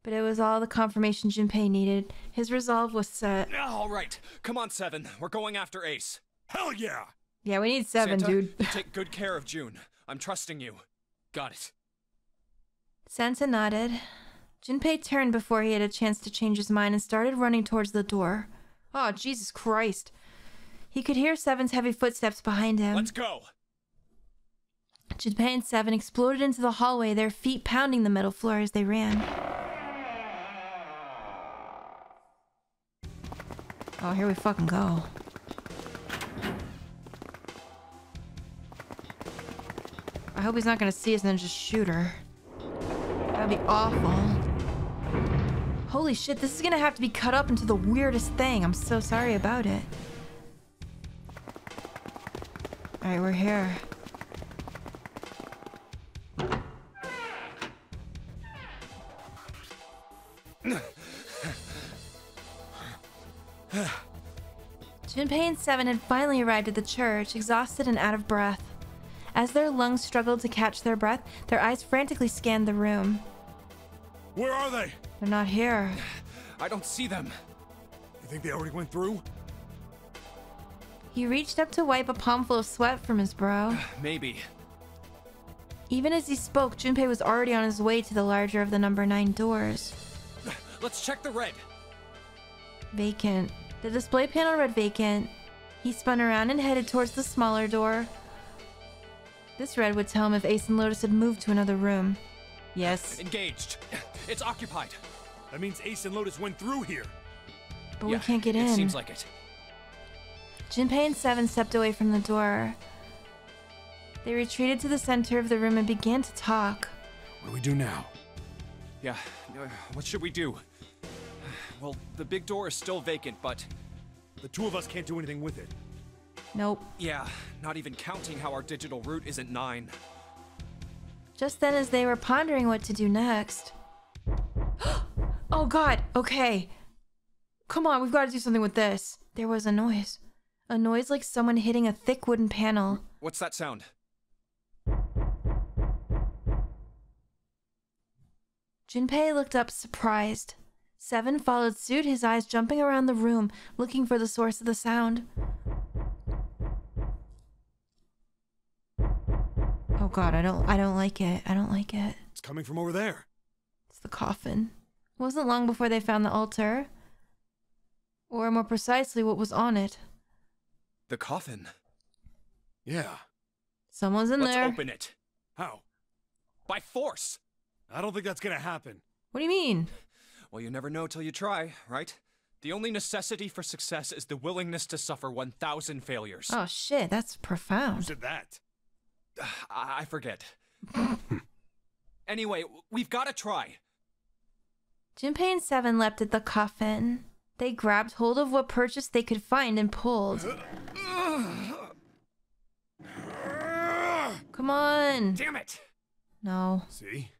But it was all the confirmation Junpei needed. His resolve was set. All right. Come on, Seven. We're going after Ace. Hell yeah! Yeah, we need Seven, Santa, dude. you take good care of June. I'm trusting you. Got it. Santa nodded. Junpei turned before he had a chance to change his mind and started running towards the door. Oh, Jesus Christ. He could hear Seven's heavy footsteps behind him. Let's go! Junpei and Seven exploded into the hallway, their feet pounding the metal floor as they ran. Oh, here we fucking go. I hope he's not gonna see us and then just shoot her. That'd be awful. Holy shit, this is gonna have to be cut up into the weirdest thing. I'm so sorry about it. Alright, we're here. Junpei and Seven had finally arrived at the church, exhausted and out of breath. As their lungs struggled to catch their breath, their eyes frantically scanned the room. Where are they? They're not here. I don't see them. You think they already went through? He reached up to wipe a palmful of sweat from his brow. Maybe. Even as he spoke, Junpei was already on his way to the larger of the number 9 doors. Let's check the red. Vacant. The display panel read vacant. He spun around and headed towards the smaller door. This red would tell him if Ace and Lotus had moved to another room. Yes. Engaged. It's occupied. That means Ace and Lotus went through here. But we can't get in. It seems like it. Junpei and Seven stepped away from the door. They retreated to the center of the room and began to talk. What do we do now? Yeah, what should we do? Well, the big door is still vacant, but... The two of us can't do anything with it. Nope. Yeah, not even counting how our digital route isn't 9. Just then, as they were pondering what to do next... Oh god, okay. Come on, we've got to do something with this. There was a noise. A noise like someone hitting a thick wooden panel. What's that sound? Junpei looked up surprised. Seven followed suit, his eyes jumping around the room, looking for the source of the sound. Oh god, I don't like it. I don't like it. It's coming from over there. It's the coffin. It wasn't long before they found the altar. Or more precisely, what was on it. The coffin? Yeah. Someone's in there. Let's open it. How? By force! I don't think that's gonna happen. What do you mean? Well, you never know till you try, right? The only necessity for success is the willingness to suffer 1,000 failures. Oh shit, that's Who profound. said that? I forget. Anyway, we've got to try. Junpei and Seven leapt at the coffin. They grabbed hold of what purchase they could find and pulled. Come on. Damn it! No. See?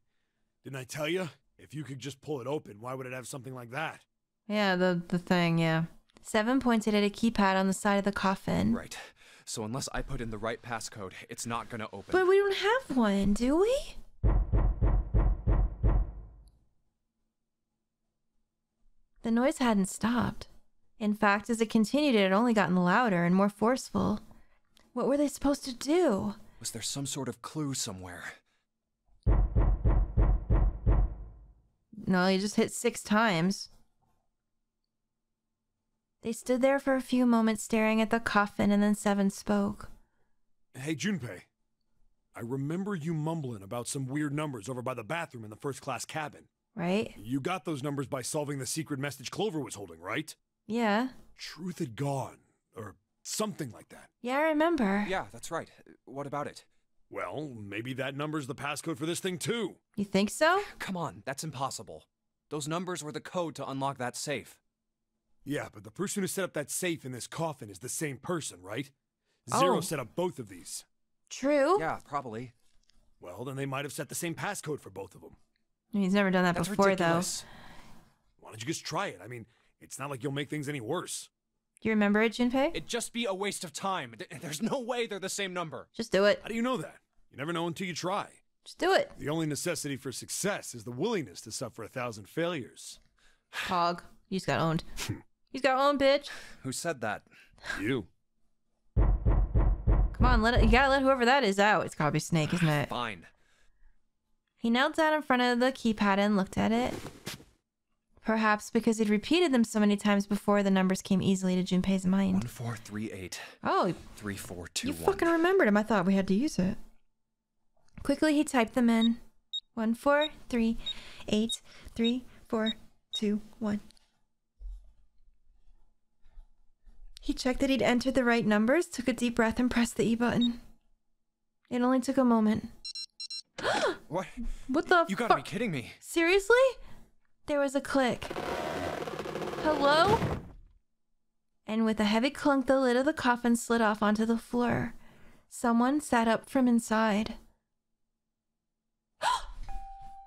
Didn't I tell you? If you could just pull it open, why would it have something like that? Yeah, the thing, yeah. 7 pointed at a keypad on the side of the coffin. Right. So unless I put in the right passcode, it's not gonna open. But we don't have one, do we? The noise hadn't stopped. In fact, as it continued, it had only gotten louder and more forceful. What were they supposed to do? Was there some sort of clue somewhere? No, you just hit 6 times. They stood there for a few moments staring at the coffin, and then 7 spoke. Hey, Junpei. I remember you mumbling about some weird numbers over by the bathroom in the first-class cabin. Right? You got those numbers by solving the secret message Clover was holding, right? Yeah. Truth had gone, or something like that. Yeah, I remember. Yeah, that's right. What about it? Well, maybe that number's the passcode for this thing, too. You think so? Come on, that's impossible. Those numbers were the code to unlock that safe. Yeah, but the person who set up that safe in this coffin is the same person, right? Zero set up both of these. True. Yeah, probably. Well, then they might have set the same passcode for both of them. He's never done that That's before, ridiculous. Though. Why don't you just try it? I mean, it's not like you'll make things any worse. Do you remember it, Junpei? It'd just be a waste of time. There's no way they're the same number. Just do it. How do you know that? You never know until you try. Just do it. The only necessity for success is the willingness to suffer 1,000 failures. Hog. You just got owned. He's got owned, bitch. Who said that? You. Come on, you gotta let whoever that is out. It's gotta be Snake, isn't it? Fine. He knelt down in front of the keypad and looked at it. Perhaps because he'd repeated them so many times before, the numbers came easily to Junpei's mind. 1438. Oh, 3421. you fucking remembered him. I thought we had to use it. Quickly, he typed them in. 1438 3421. He checked that he'd entered the right numbers, took a deep breath, and pressed the E button. It only took a moment. What? What the You gotta be kidding me. Seriously? There was a click. Hello? And with a heavy clunk, the lid of the coffin slid off onto the floor. Someone sat up from inside.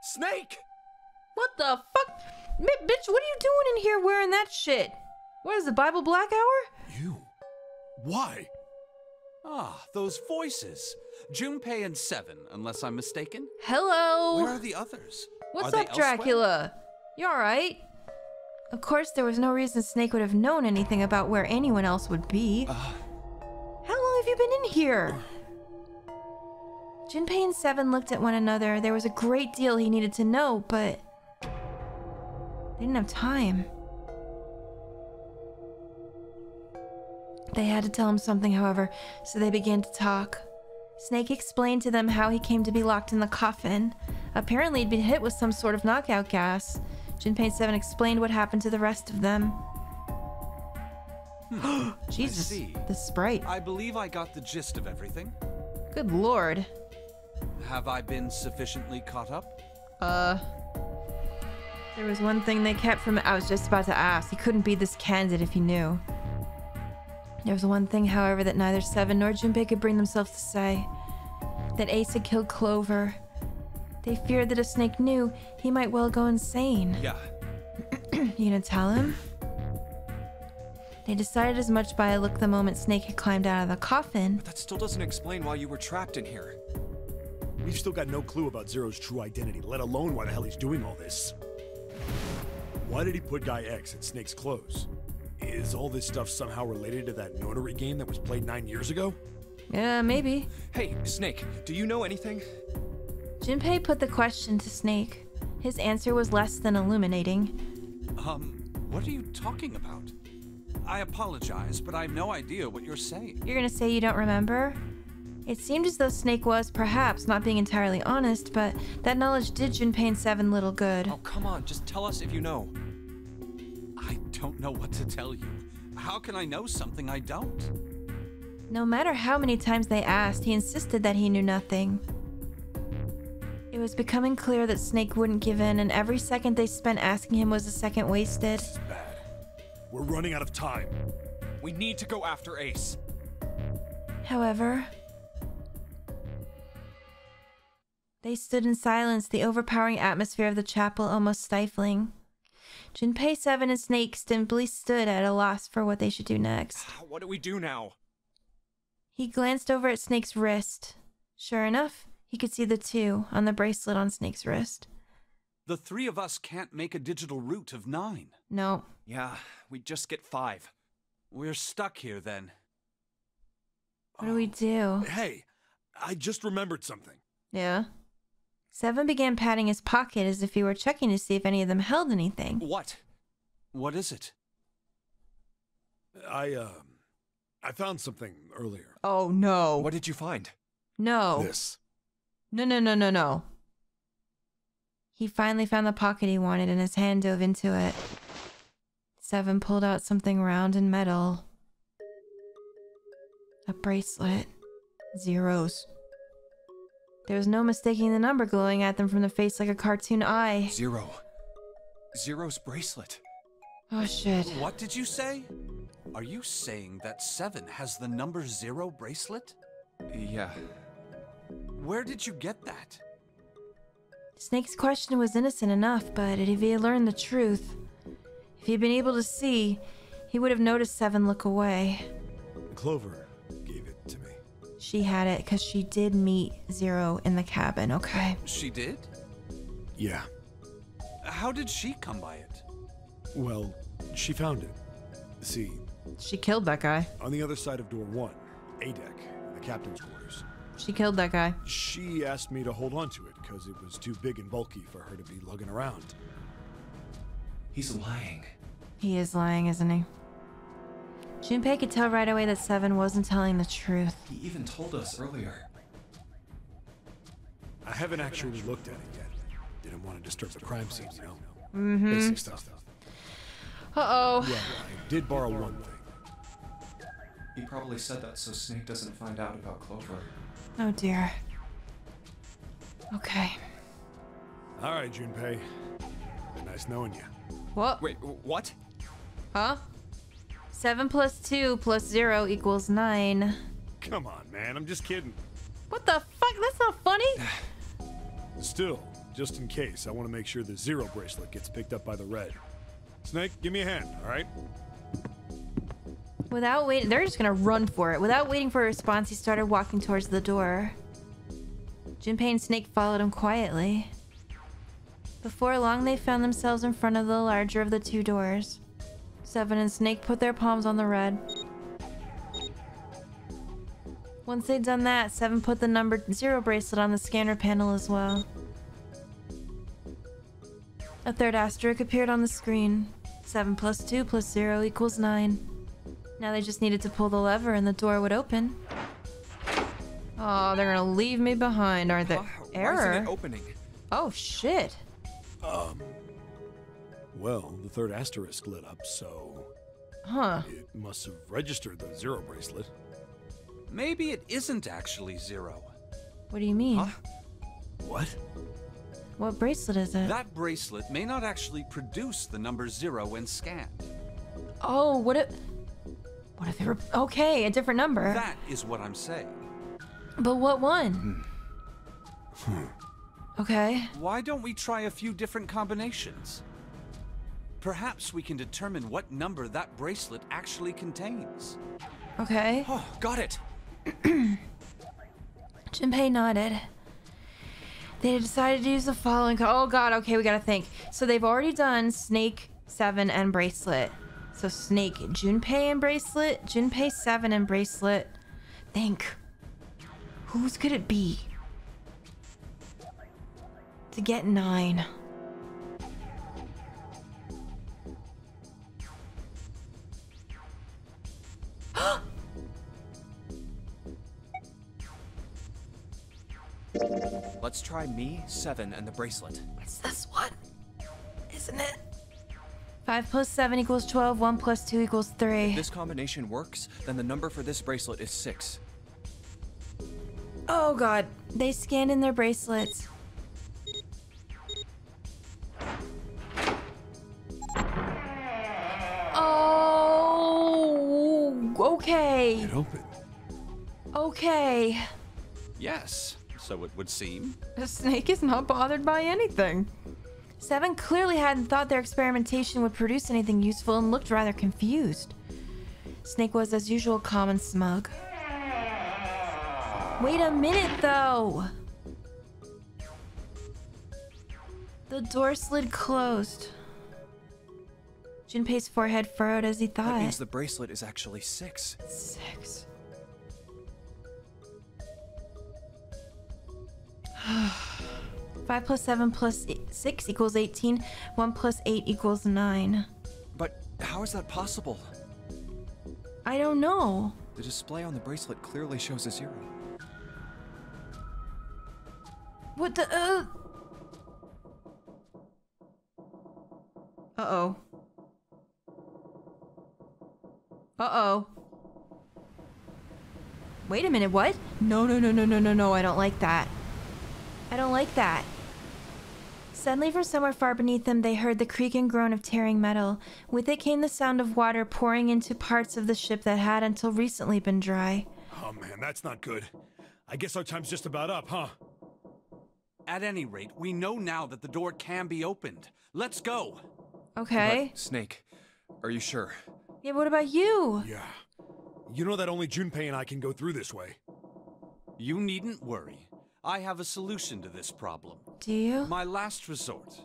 Snake! What the fuck? Bitch, what are you doing in here wearing that shit? What is the Bible Black Hour? You? Why? Ah, those voices. Junpei and 7, unless I'm mistaken. Hello? Where are the others? What's Are up, they elsewhere? Dracula? You alright? Of course, there was no reason Snake would have known anything about where anyone else would be. How long have you been in here? Junpei and 7 looked at one another. There was a great deal he needed to know, but they didn't have time. They had to tell him something, however, so they began to talk. Snake explained to them how he came to be locked in the coffin. Apparently, he'd been hit with some sort of knockout gas. Junpei and 7 explained what happened to the rest of them. Jesus, I see. the sprite. I believe I got the gist of everything. Good lord. Have I been sufficiently caught up? There was one thing they kept from it. I was just about to ask. He couldn't be this candid if he knew. There was one thing, however, that neither 7 nor Junpei could bring themselves to say. That Ace had killed Clover. They feared that if Snake knew, he might well go insane. Yeah. You gonna tell him? They decided as much by a look the moment Snake had climbed out of the coffin. But that still doesn't explain why you were trapped in here. We've still got no clue about Zero's true identity, let alone why the hell he's doing all this. Why did he put Guy X in Snake's clothes? Is all this stuff somehow related to that notary game that was played 9 years ago? Yeah, maybe. Hey, Snake, do you know anything? Junpei put the question to Snake. His answer was less than illuminating. What are you talking about? I apologize, but I have no idea what you're saying. You're gonna say you don't remember? It seemed as though Snake was, perhaps, not being entirely honest, but that knowledge did Junpei and 7 little good. Oh, come on, just tell us if you know. I don't know what to tell you. How can I know something I don't? No matter how many times they asked, he insisted that he knew nothing. It was becoming clear that Snake wouldn't give in, and every second they spent asking him was a second wasted. This is bad. We're running out of time. We need to go after Ace. However, they stood in silence, the overpowering atmosphere of the chapel almost stifling. Junpei, Seven, and Snake simply stood at a loss for what they should do next. What do we do now? He glanced over at Snake's wrist. Sure enough, he could see the 2 on the bracelet on Snake's wrist. The 3 of us can't make a digital root of 9. No. Yeah, we just get 5. We're stuck here then. What do we do? Hey, I just remembered something. Yeah? Seven began patting his pocket as if he were checking to see if any of them held anything. What? What is it? I found something earlier. Oh, no. What did you find? No. This. No. He finally found the pocket he wanted and his hand dove into it. Seven pulled out something round and metal. A bracelet. Zeros. There was no mistaking the number glowing at them from the face like a cartoon eye. 0. Zero's bracelet. Oh, shit. What did you say? Are you saying that 7 has the number 0 bracelet? Yeah. Where did you get that? Snake's question was innocent enough, but if he had learned the truth, if he'd been able to see, he would have noticed Seven look away. Clover gave it to me. She had it because she did meet 0 in the cabin, okay? She did? Yeah. How did she come by it? Well, she found it. See, she killed that guy. On the other side of door 1, A deck, the captain's quarters. She killed that guy. She asked me to hold on to it because it was too big and bulky for her to be lugging around. He's lying. He is lying, isn't he? Junpei could tell right away that Seven wasn't telling the truth. He even told us earlier. I haven't actually looked at it yet. Didn't want to disturb the crime scene, you know? Mm-hmm. Basic stuff. Uh-oh. Well, I did borrow one thing. He probably said that so Snake doesn't find out about Clover. Oh, dear. Okay. All right, Junpei. Been nice knowing you. What? Wait, what? Huh? 7 plus 2 plus 0 equals 9. Come on, man. I'm just kidding. What the fuck? That's not funny. Still, just in case, I want to make sure the 0 bracelet gets picked up by the red. Snake, give me a hand, all right? Without waiting, they're just gonna run for it. Without waiting for a response, he started walking towards the door. Junpei and Snake followed him quietly. Before long, they found themselves in front of the larger of the 2 doors. Seven and Snake put their palms on the red. Once they'd done that, Seven put the number 0 bracelet on the scanner panel as well. A third asterisk appeared on the screen. 7 plus 2 plus 0 equals 9. Now they just needed to pull the lever and the door would open. Oh, they're gonna leave me behind, aren't they? Error. Why isn't it opening? Oh, shit. Well, the third asterisk lit up, so... Huh. It must have registered the 0 bracelet. Maybe it isn't actually 0. What do you mean? Huh? What? What bracelet is it? That bracelet may not actually produce the number 0 when scanned. Oh, what if it were... Okay, a different number. That is what I'm saying. But what one? Okay. Why don't we try a few different combinations? Perhaps we can determine what number that bracelet actually contains. Okay. Oh, got it. Junpei nodded. They decided to use the following... Oh god, okay, we gotta think. So they've already done Snake, 7, and Bracelet. So Snake, Junpei, and Bracelet. Junpei, 7, and Bracelet. Think. Whose could it be? To get 9. Let's try me, 7, and the bracelet. It's this one, isn't it? 5 plus 7 equals 12. 1 plus 2 equals 3. If this combination works, then the number for this bracelet is 6. Oh god. They scanned in their bracelets. Oh, okay. It opened. Okay. Yes, so it would seem. The snake is not bothered by anything. 7 clearly hadn't thought their experimentation would produce anything useful and looked rather confused. Snake was, as usual, calm and smug. Wait a minute, though! The door slid closed. Junpei's forehead furrowed as he thought. That means the bracelet is actually 6. 6. 5 plus 7 plus 6 equals 18. 1 plus 8 equals 9. But how is that possible? I don't know. The display on the bracelet clearly shows a 0. What the Uh-oh. Uh-oh. Wait a minute, what? No, I don't like that. I don't like that. Suddenly from somewhere far beneath them, they heard the creak and groan of tearing metal. With it came the sound of water pouring into parts of the ship that had until recently been dry. Oh man, that's not good. I guess our time's just about up, huh? At any rate, we know now that the door can be opened. Let's go! Okay. But, Snake, are you sure? Yeah, what about you? Yeah. You know that only Junpei and I can go through this way. You needn't worry. I have a solution to this problem. Do you? My last resort.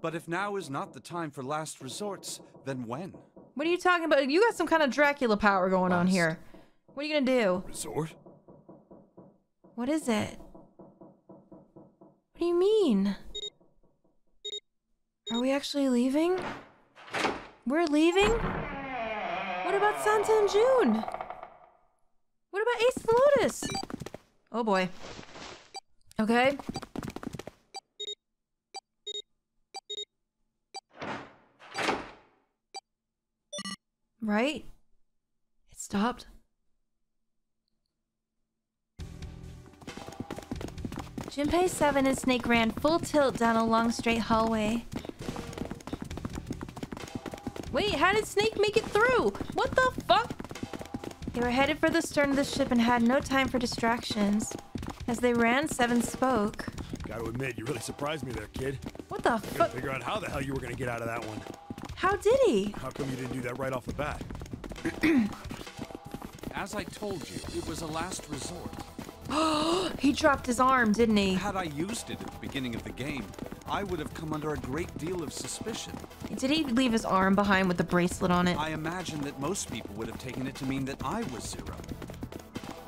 But if now is not the time for last resorts, then when? What are you talking about? You got some kind of Dracula power going on here. What are you gonna do? Resort? What is it? What do you mean? Are we actually leaving? We're leaving? What about Santa and June? What about Ace the Lotus? Oh boy. Okay. Right? It stopped. Junpei, 7, and Snake ran full tilt down a long straight hallway. Wait, how did Snake make it through? What the fuck? They were headed for the stern of the ship and had no time for distractions. As they ran, 7 spoke. Gotta admit, you really surprised me there, kid. What the I fuck? gotta figure out how the hell you were gonna get out of that one. How did he? How come you didn't do that right off the bat? As I told you, it was a last resort. He dropped his arm, didn't he? Had I used it at the beginning of the game, I would have come under a great deal of suspicion. Did he leave his arm behind with the bracelet on it? I imagine that most people would have taken it to mean that I was Zero.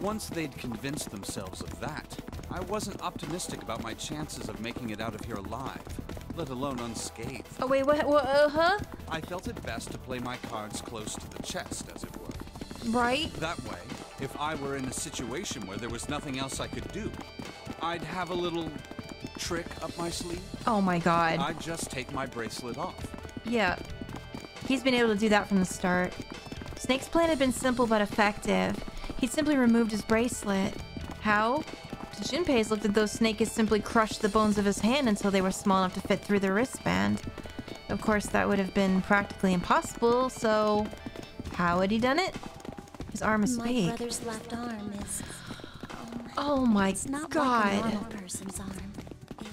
Once they'd convinced themselves of that, I wasn't optimistic about my chances of making it out of here alive, let alone unscathed. Oh wait, what huh? I felt it best to play my cards close to the chest, as it were. Right? That way, if I were in a situation where there was nothing else I could do, I'd have a little trick up my sleeve. Oh my god. I'd just take my bracelet off. Yeah. He's been able to do that from the start. Snake's plan had been simple but effective. He'd simply removed his bracelet. How? To Junpei's looked as though Snake had simply crushed the bones of his hand until they were small enough to fit through the wristband. Of course, that would have been practically impossible, so how had he done it? His arm is fake. My brother's left arm is... Oh my it's not god. like a normal person's arm.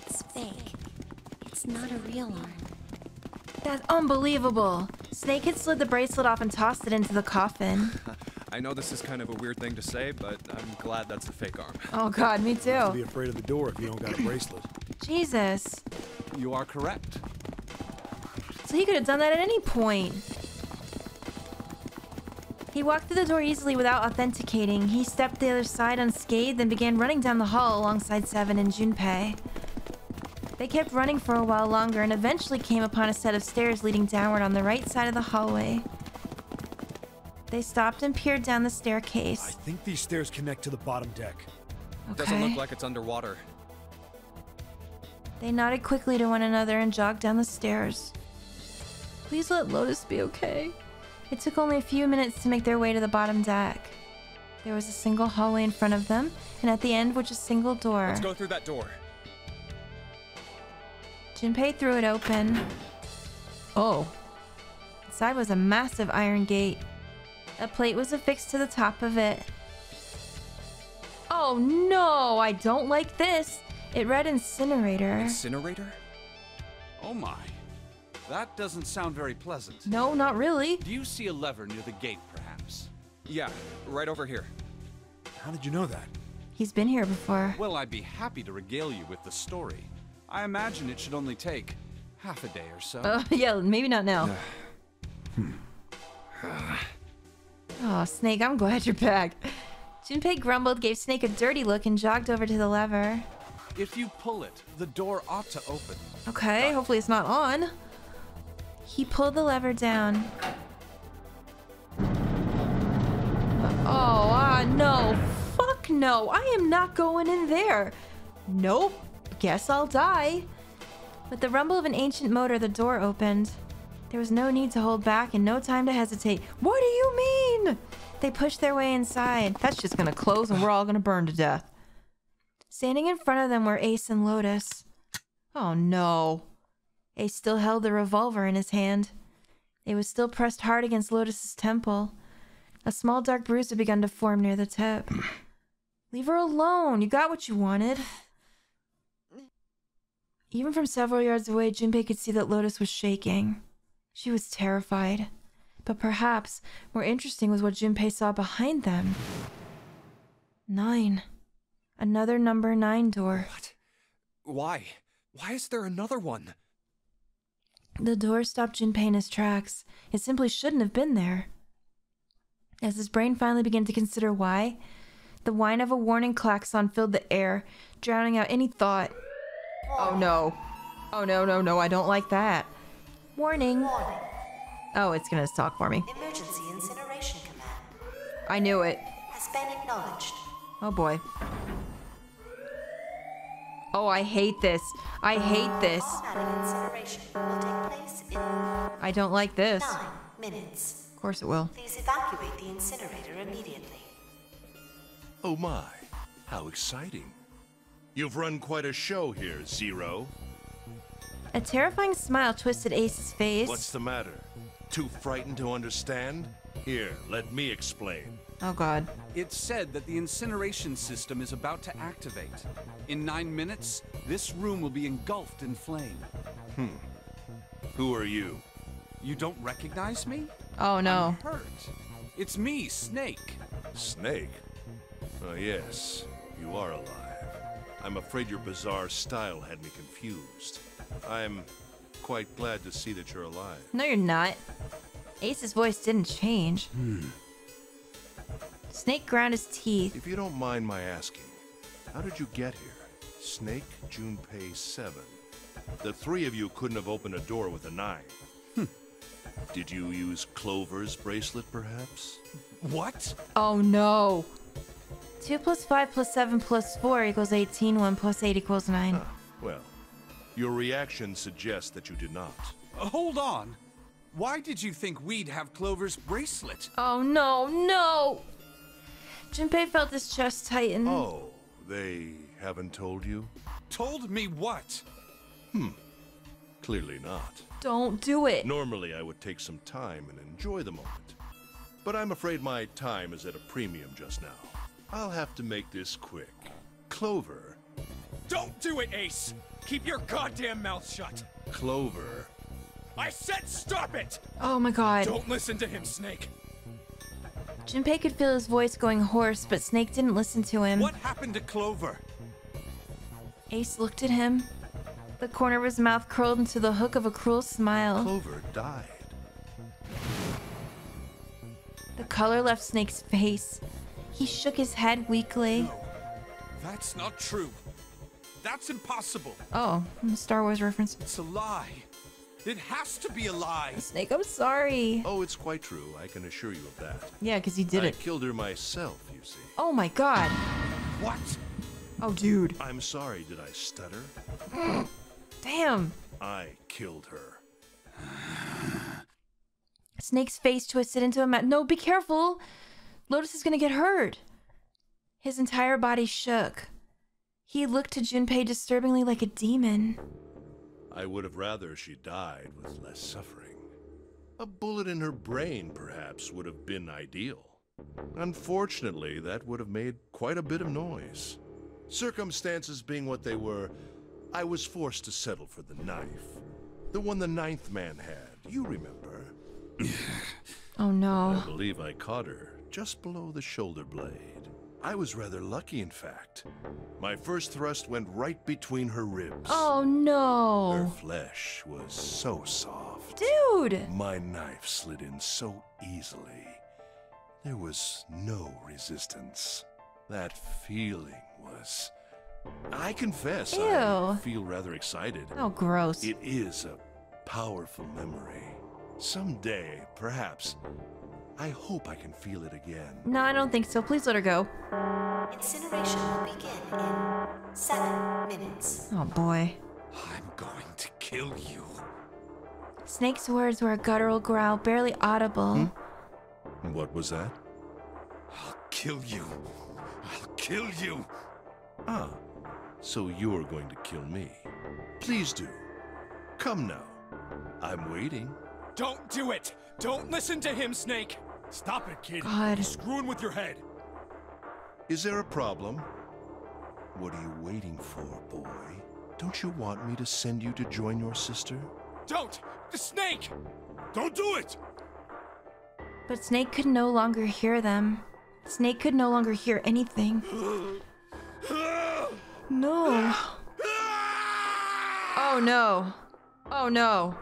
It's fake. It's not a real arm. That's unbelievable. Snake had slid the bracelet off and tossed it into the coffin. I know this is kind of a weird thing to say, but I'm glad that's a fake arm. Oh god, me too. Be afraid of the door if you don't got a bracelet. Jesus. You are correct. So he could have done that at any point. He walked through the door easily without authenticating. He stepped the other side unscathed and began running down the hall alongside 7 and Junpei. They kept running for a while longer and eventually came upon a set of stairs leading downward on the right side of the hallway. They stopped and peered down the staircase. I think these stairs connect to the bottom deck. Okay. Doesn't look like it's underwater. They nodded quickly to one another and jogged down the stairs. Please let Lotus be okay. It took only a few minutes to make their way to the bottom deck. There was a single hallway in front of them, and at the end was a single door. Let's go through that door. Junpei threw it open. Oh. Inside was a massive iron gate. A plate was affixed to the top of it. Oh no, I don't like this. It read incinerator. Incinerator? Oh my. That doesn't sound very pleasant. No, not really. Do you see a lever near the gate, perhaps? Yeah, right over here. How did you know that? He's been here before. Well, I'd be happy to regale you with the story. I imagine it should only take half a day or so. Yeah, maybe not now. Oh, Snake, I'm glad you're back. Junpei grumbled, gave Snake a dirty look, and jogged over to the lever. If you pull it, the door ought to open. Okay, hopefully it's not on. He pulled the lever down. Oh, no. Fuck no. I am not going in there. Nope. Guess I'll die. With the rumble of an ancient motor, the door opened. There was no need to hold back and no time to hesitate. What do you mean? They pushed their way inside. That's just gonna close and we're all gonna burn to death. Standing in front of them were Ace and Lotus. Oh no. Ace still held the revolver in his hand. It was still pressed hard against Lotus's temple. A small dark bruise had begun to form near the tip. Leave her alone. You got what you wanted. Even from several yards away, Junpei could see that Lotus was shaking. She was terrified. But perhaps more interesting was what Junpei saw behind them. 9. Another number 9 door. What? Why? Why is there another one? The door stopped Junpei in his tracks. It simply shouldn't have been there. As his brain finally began to consider why, the whine of a warning klaxon filled the air, drowning out any thought. Oh no. Oh no, no, no, I don't like that. Warning. Oh, it's gonna talk for me. Emergency incineration command I knew it. has been acknowledged. Oh boy. Oh, I hate this. I hate this. Automatic incineration will take place in I don't like this. 9 minutes. Of course it will. Please evacuate the incinerator immediately. Oh my, how exciting. You've run quite a show here, Zero. A terrifying smile twisted Ace's face. What's the matter? Too frightened to understand? Here, let me explain. Oh god. It's said that the incineration system is about to activate. In 9 minutes, this room will be engulfed in flame. Who are you? You don't recognize me? Oh no. I'm hurt. It's me, Snake. Snake? Oh yes, you are alive. I'm afraid your bizarre style had me confused. I'm quite glad to see that you're alive. No, you're not. Ace's voice didn't change. Snake ground his teeth. If you don't mind my asking, how did you get here? Snake, Junpei 7. The three of you couldn't have opened a door with a 9. Did you use Clover's bracelet, perhaps? What? Oh no. 2 plus 5 plus 7 plus 4 equals 18. 1 plus 8 equals 9. Well, your reaction suggests that you did not. Hold on. Why did you think we'd have Clover's bracelet? Oh no, no! Junpei felt his chest tighten. Oh, they haven't told you? Told me what? Clearly not. Don't do it. Normally, I would take some time and enjoy the moment. But I'm afraid my time is at a premium just now. I'll have to make this quick. Clover. Don't do it, Ace! Keep your goddamn mouth shut! Clover. I said stop it! Oh my god. Don't listen to him, Snake! Junpei could feel his voice going hoarse, but Snake didn't listen to him. What happened to Clover? Ace looked at him. The corner of his mouth curled into the hook of a cruel smile. Clover died. The color left Snake's face. He shook his head weakly. No, that's not true. That's impossible. Oh, Star Wars reference. It's a lie. It has to be a lie. Snake, I'm sorry. Oh, it's quite true. I can assure you of that. Yeah, because he did I it. killed her myself, you see. Oh my god. What? Oh, dude. I'm sorry, did I stutter? Damn. I killed her. Snake's face twisted into a No, be careful. Lotus is gonna get hurt. His entire body shook. He looked to Junpei disturbingly like a demon. I would have rather she died with less suffering. A bullet in her brain, perhaps, would have been ideal. Unfortunately, that would have made quite a bit of noise. Circumstances being what they were, I was forced to settle for the knife. The one the ninth man had, you remember. Oh no. I believe I caught her just below the shoulder blade. I was rather lucky, in fact. My first thrust went right between her ribs. Oh Her no. flesh was so soft. Dude! My knife slid in so easily. There was no resistance. That feeling was... I confess, Ew. I feel rather excited. Oh, gross. It is a powerful memory. Someday, perhaps, I hope I can feel it again. No, I don't think so. Please let her go. Incineration will begin in 7 minutes. Oh boy. I'm going to kill you. Snake's words were a guttural growl, barely audible. What was that? I'll kill you. I'll kill you. Ah, so you're going to kill me. Please do. Come now. I'm waiting. Don't do it! Don't listen to him, Snake! Stop it, kid. God. You're screwing with your head. Is there a problem? What are you waiting for, boy? Don't you want me to send you to join your sister? Don't! The Snake! Don't do it! But Snake could no longer hear them. Snake could no longer hear anything. No. Oh no. Oh no.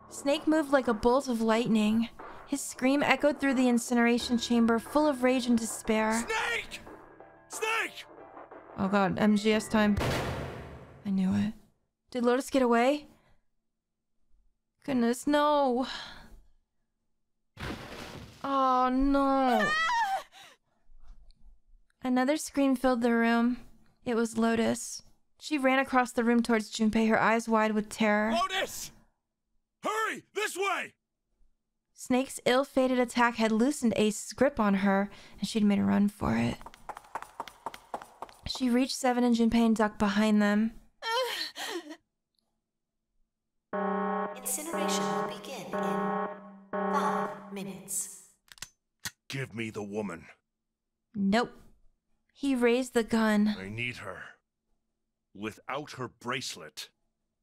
Snake moved like a bolt of lightning. His scream echoed through the incineration chamber, full of rage and despair. Snake! Snake! Oh god, MGS time. I knew it. Did Lotus get away? Goodness, no. Oh no. Another scream filled the room. It was Lotus. She ran across the room towards Junpei, her eyes wide with terror. Lotus! Hurry! This way! Snake's ill-fated attack had loosened Ace's grip on her, and she'd made a run for it. She reached Seven and Junpei and ducked behind them. Incineration will begin in 5 minutes. Give me the woman. Nope. He raised the gun. I need her. Without her bracelet,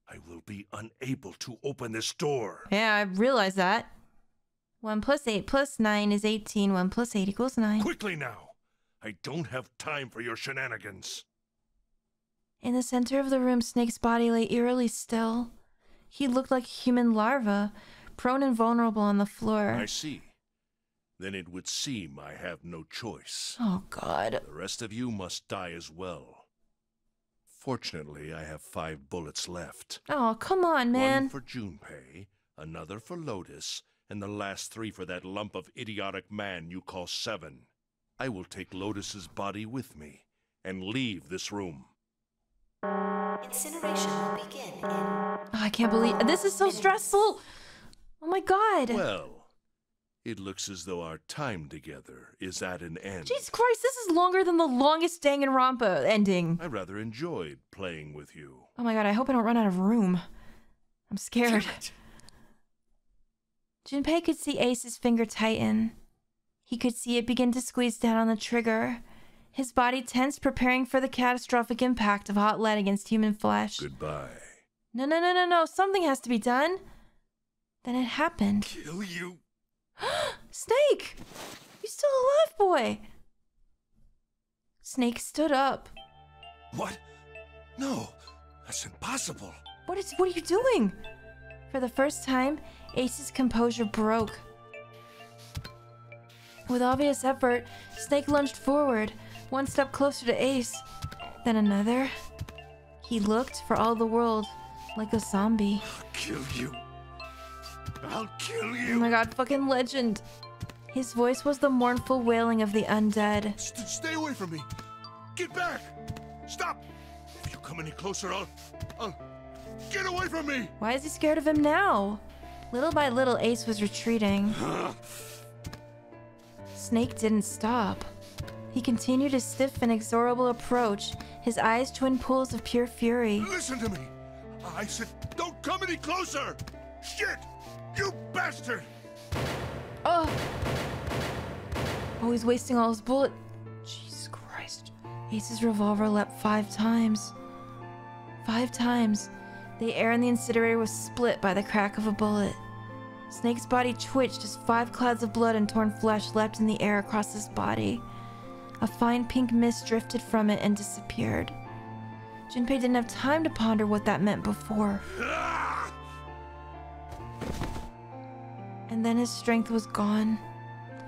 I will be unable to open this door. Yeah, I realize that. 1 + 8 + 9 is 18. 1 + 8 = 9. Quickly now! I don't have time for your shenanigans. In the center of the room, Snake's body lay eerily still. He looked like a human larva, prone and vulnerable on the floor. I see. Then it would seem I have no choice. Oh, God. The rest of you must die as well. Fortunately, I have 5 bullets left. Oh, come on, man. One for Junpei, another for Lotus, and the last 3 for that lump of idiotic man you call Seven. I will take Lotus's body with me and leave this room. Incineration will begin in... Oh, I can't believe... This is so stressful! Oh my god! Well, it looks as though our time together is at an end. Jesus Christ, this is longer than the longest Danganronpa ending. I rather enjoyed playing with you. Oh my god, I hope I don't run out of room. I'm scared. Junpei could see Ace's finger tighten. He could see it begin to squeeze down on the trigger. His body tensed, preparing for the catastrophic impact of hot lead against human flesh. Goodbye. No. Something has to be done. Then it happened. Kill you. Snake! You still alive, boy? Snake stood up. What? No, that's impossible. What are you doing? For the first time, Ace's composure broke. With obvious effort, Snake lunged forward, 1 step closer to Ace, then another. He looked, for all the world, like a zombie. I'll kill you. I'll kill Oh you. my god, fucking legend. His voice was the mournful wailing of the undead. Stay away from me. Get back. Stop. If you come any closer, I'll... Get away from me. Why is he scared of him now? Little by little, Ace was retreating. Snake didn't stop. He continued his stiff, inexorable approach, his eyes twin pools of pure fury. Listen to me. I said don't come any closer. Shit. You bastard. Oh Oh, he's wasting all his bullets. Jesus Christ. Ace's revolver leapt 5 times. 5 times. The air in the incinerator was split by the crack of a bullet. Snake's body twitched as 5 clouds of blood and torn flesh leapt in the air across his body. A fine pink mist drifted from it and disappeared. Junpei didn't have time to ponder what that meant before. And then his strength was gone.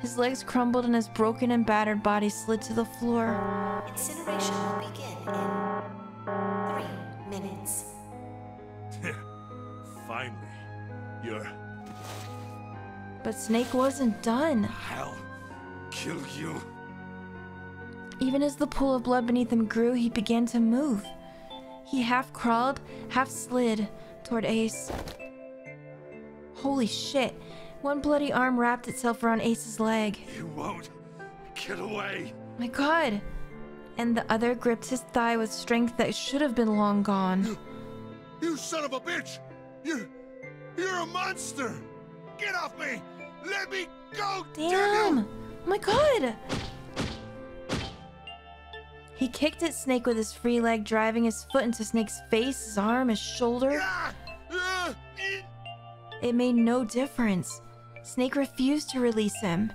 His legs crumbled and his broken and battered body slid to the floor. Incineration will begin in 3 minutes. Finally, you're... But Snake wasn't done. I'll kill you. Even as the pool of blood beneath him grew, he began to move. He half crawled, half slid toward Ace. Holy shit. One bloody arm wrapped itself around Ace's leg. You won't get away. My God. And the other gripped his thigh with strength that should have been long gone. You son of a bitch! You're a monster! Get off me! Let me go! Damn! Oh my God! He kicked at Snake with his free leg, driving his foot into Snake's face, his arm, his shoulder. It made no difference. Snake refused to release him.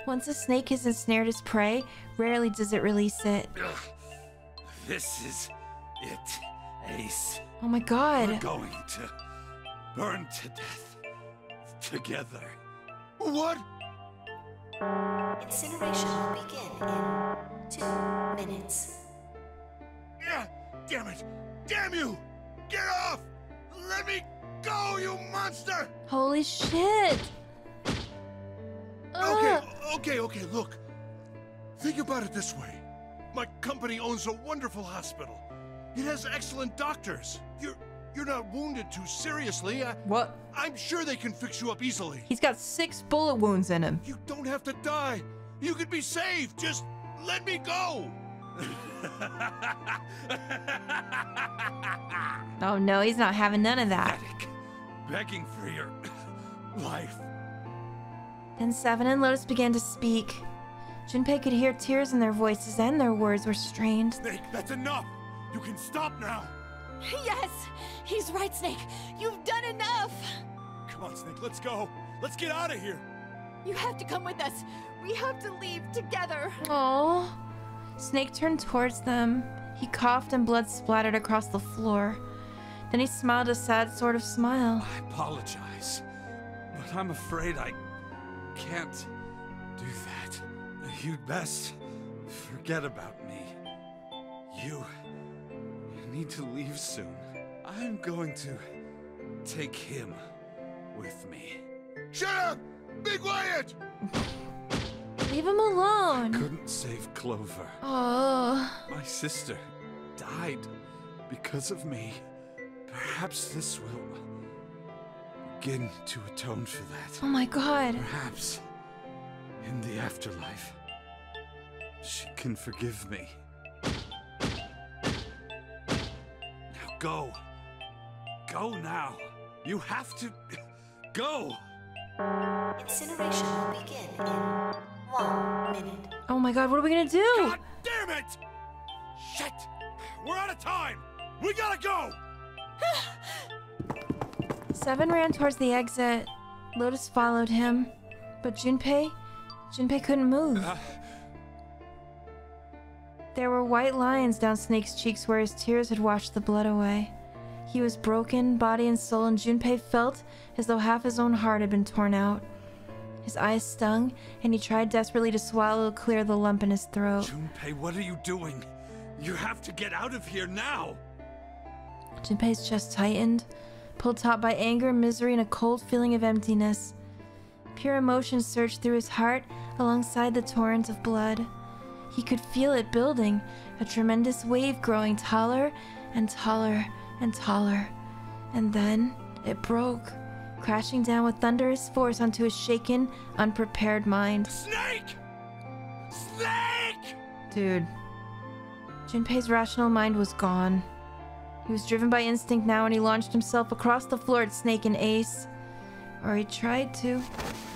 Once a snake has ensnared his prey, rarely does it release it. This is it, Ace. Oh my God. We're going to burn to death together. What? Incineration will begin in 2 minutes. Yeah, damn it! Damn you! Get off! Let me go, you monster! Holy shit! Okay, look. Think about it this way. My company owns a wonderful hospital. It has excellent doctors. You're not wounded too seriously. What? I'm sure they can fix you up easily. He's got 6 bullet wounds in him. You don't have to die. You could be saved. Just let me go. Oh no, he's not having none of that. Begging for your life. Then Seven and Lotus began to speak. Junpei could hear tears in their voices and their words were strained. Snake, that's enough! You can stop now! Yes! He's right, Snake. You've done enough! Come on, Snake, let's go. Let's get out of here. You have to come with us. We have to leave together. Aww. Snake turned towards them. He coughed and blood splattered across the floor. Then he smiled a sad sort of smile. I apologize, but I'm afraid I can't do that. You'd best forget about me. You need to leave soon. I'm going to take him with me. Shut up! Be quiet! Leave him alone. I couldn't save Clover. Oh. My sister died because of me. Perhaps this will begin to atone for that. Oh my God. Perhaps in the afterlife, she can forgive me. Now go. Go now. You have to go. Incineration will begin in 1 minute. Oh my God, what are we gonna do? God damn it! Shit! We're out of time! We gotta go! Seven ran towards the exit. Lotus followed him. But Junpei couldn't move. There were white lines down Snake's cheeks where his tears had washed the blood away. He was broken, body and soul, and Junpei felt as though half his own heart had been torn out. His eyes stung, and he tried desperately to swallow to clear the lump in his throat. Junpei, what are you doing? You have to get out of here now! Junpei's chest tightened, pulled taut by anger, misery, and a cold feeling of emptiness. Pure emotion surged through his heart alongside the torrent of blood. He could feel it building, a tremendous wave growing taller and taller and taller. And then it broke, crashing down with thunderous force onto his shaken, unprepared mind. Snake! Snake! Dude. Junpei's rational mind was gone. He was driven by instinct now, and he launched himself across the floor at Snake and Ace. Or he tried to.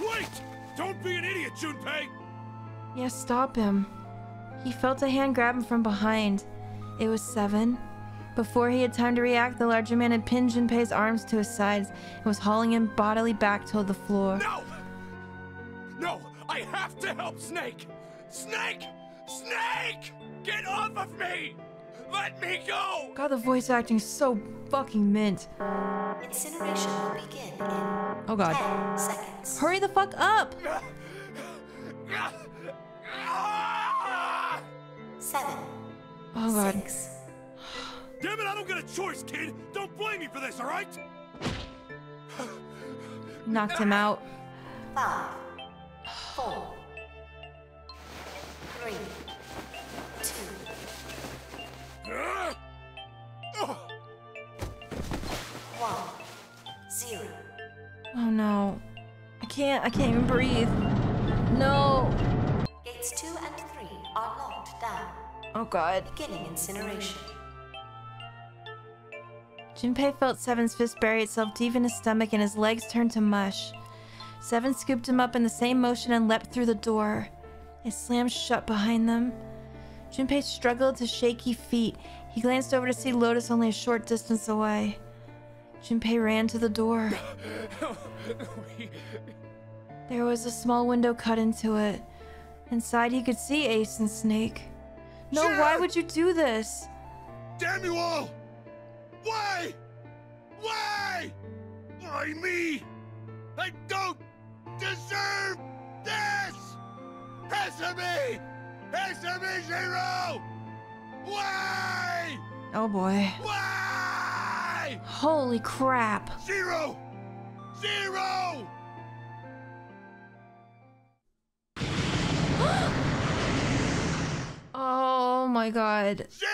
Wait! Don't be an idiot, Junpei! Yeah, stop him. He felt a hand grab him from behind. It was Seven. Before he had time to react, the larger man had pinned Junpei's arms to his sides and was hauling him bodily back toward the floor. No! No! I have to help Snake! Snake! Snake! Get off of me! Let me go! God, the voice acting is so fucking mint. Incineration will begin in Oh god. 10 seconds. Hurry the fuck up! 7. Oh god. 6. Damn it, I don't get a choice, kid! Don't blame me for this, alright? Knocked him out. 5. 4. 3. 2. 1. 0. Oh no. I can't even breathe. No. Gates 2 and 3 are locked down. Oh god. Beginning incineration. Junpei felt Seven's fist bury itself deep in his stomach and his legs turned to mush. Seven scooped him up in the same motion and leapt through the door. It slammed shut behind them. Junpei struggled to shaky feet. He glanced over to see Lotus only a short distance away. Junpei ran to the door. There was a small window cut into it. Inside he could see Ace and Snake. No, Shit! why would you do this? Damn you all! Why? Why? Why me? I don't deserve this! Answer me! Answer me, Zero! Why? Oh boy. Why? Holy crap. Zero! Zero! Oh my god. Zero!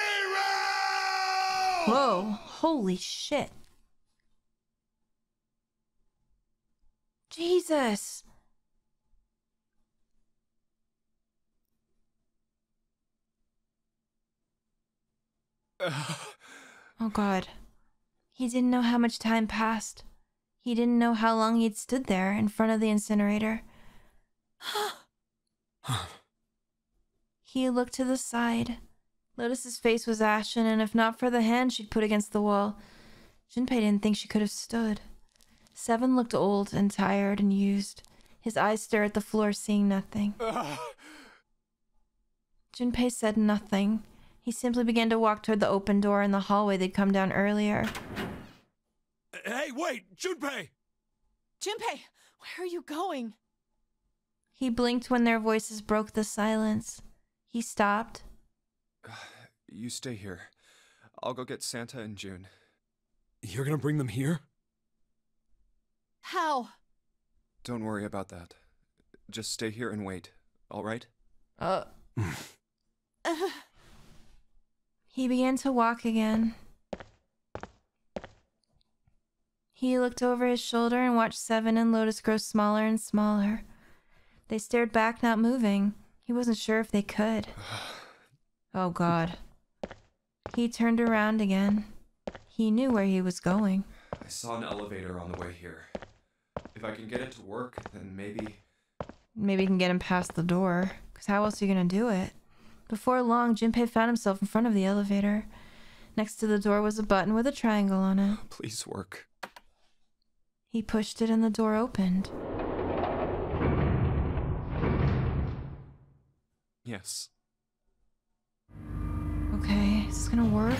Whoa. Holy shit. Jesus. Oh god. He didn't know how much time passed. He didn't know how long he'd stood there in front of the incinerator. He looked to the side. Lotus's face was ashen, and if not for the hand she'd put against the wall, Junpei didn't think she could have stood. Seven looked old and tired and used. His eyes stared at the floor, seeing nothing. Junpei said nothing. He simply began to walk toward the open door in the hallway they'd come down earlier. Hey, wait! Junpei! Junpei, where are you going? He blinked when their voices broke the silence. He stopped. You stay here. I'll go get Santa and June. You're gonna bring them here? How? Don't worry about that. Just stay here and wait, alright? He began to walk again. He looked over his shoulder and watched Seven and Lotus grow smaller and smaller. They stared back, not moving. He wasn't sure if they could. Oh god. He turned around again. He knew where he was going. I saw an elevator on the way here. If I can get it to work, then maybe... Maybe he can get him past the door. Because how else are you gonna do it? Before long, Junpei found himself in front of the elevator. Next to the door was a button with a triangle on it. Please work. He pushed it and the door opened. Yes. Okay, is this gonna work?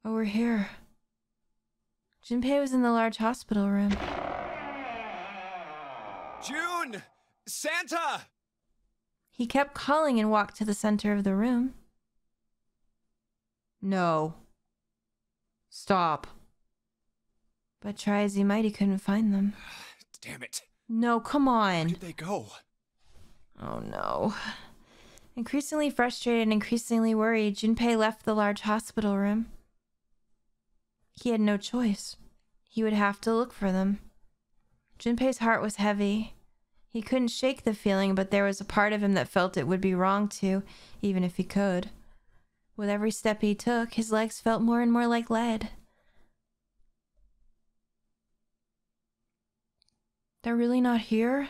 Oh, we're here. Junpei was in the large hospital room. June! Santa! He kept calling and walked to the center of the room. No. Stop. But try as he might, he couldn't find them. Damn it. No, come on. Where did they go? Oh no. Increasingly frustrated and increasingly worried, Junpei left the large hospital room. He had no choice. He would have to look for them. Junpei's heart was heavy. He couldn't shake the feeling, but there was a part of him that felt it would be wrong to, even if he could. With every step he took, his legs felt more and more like lead. They're really not here?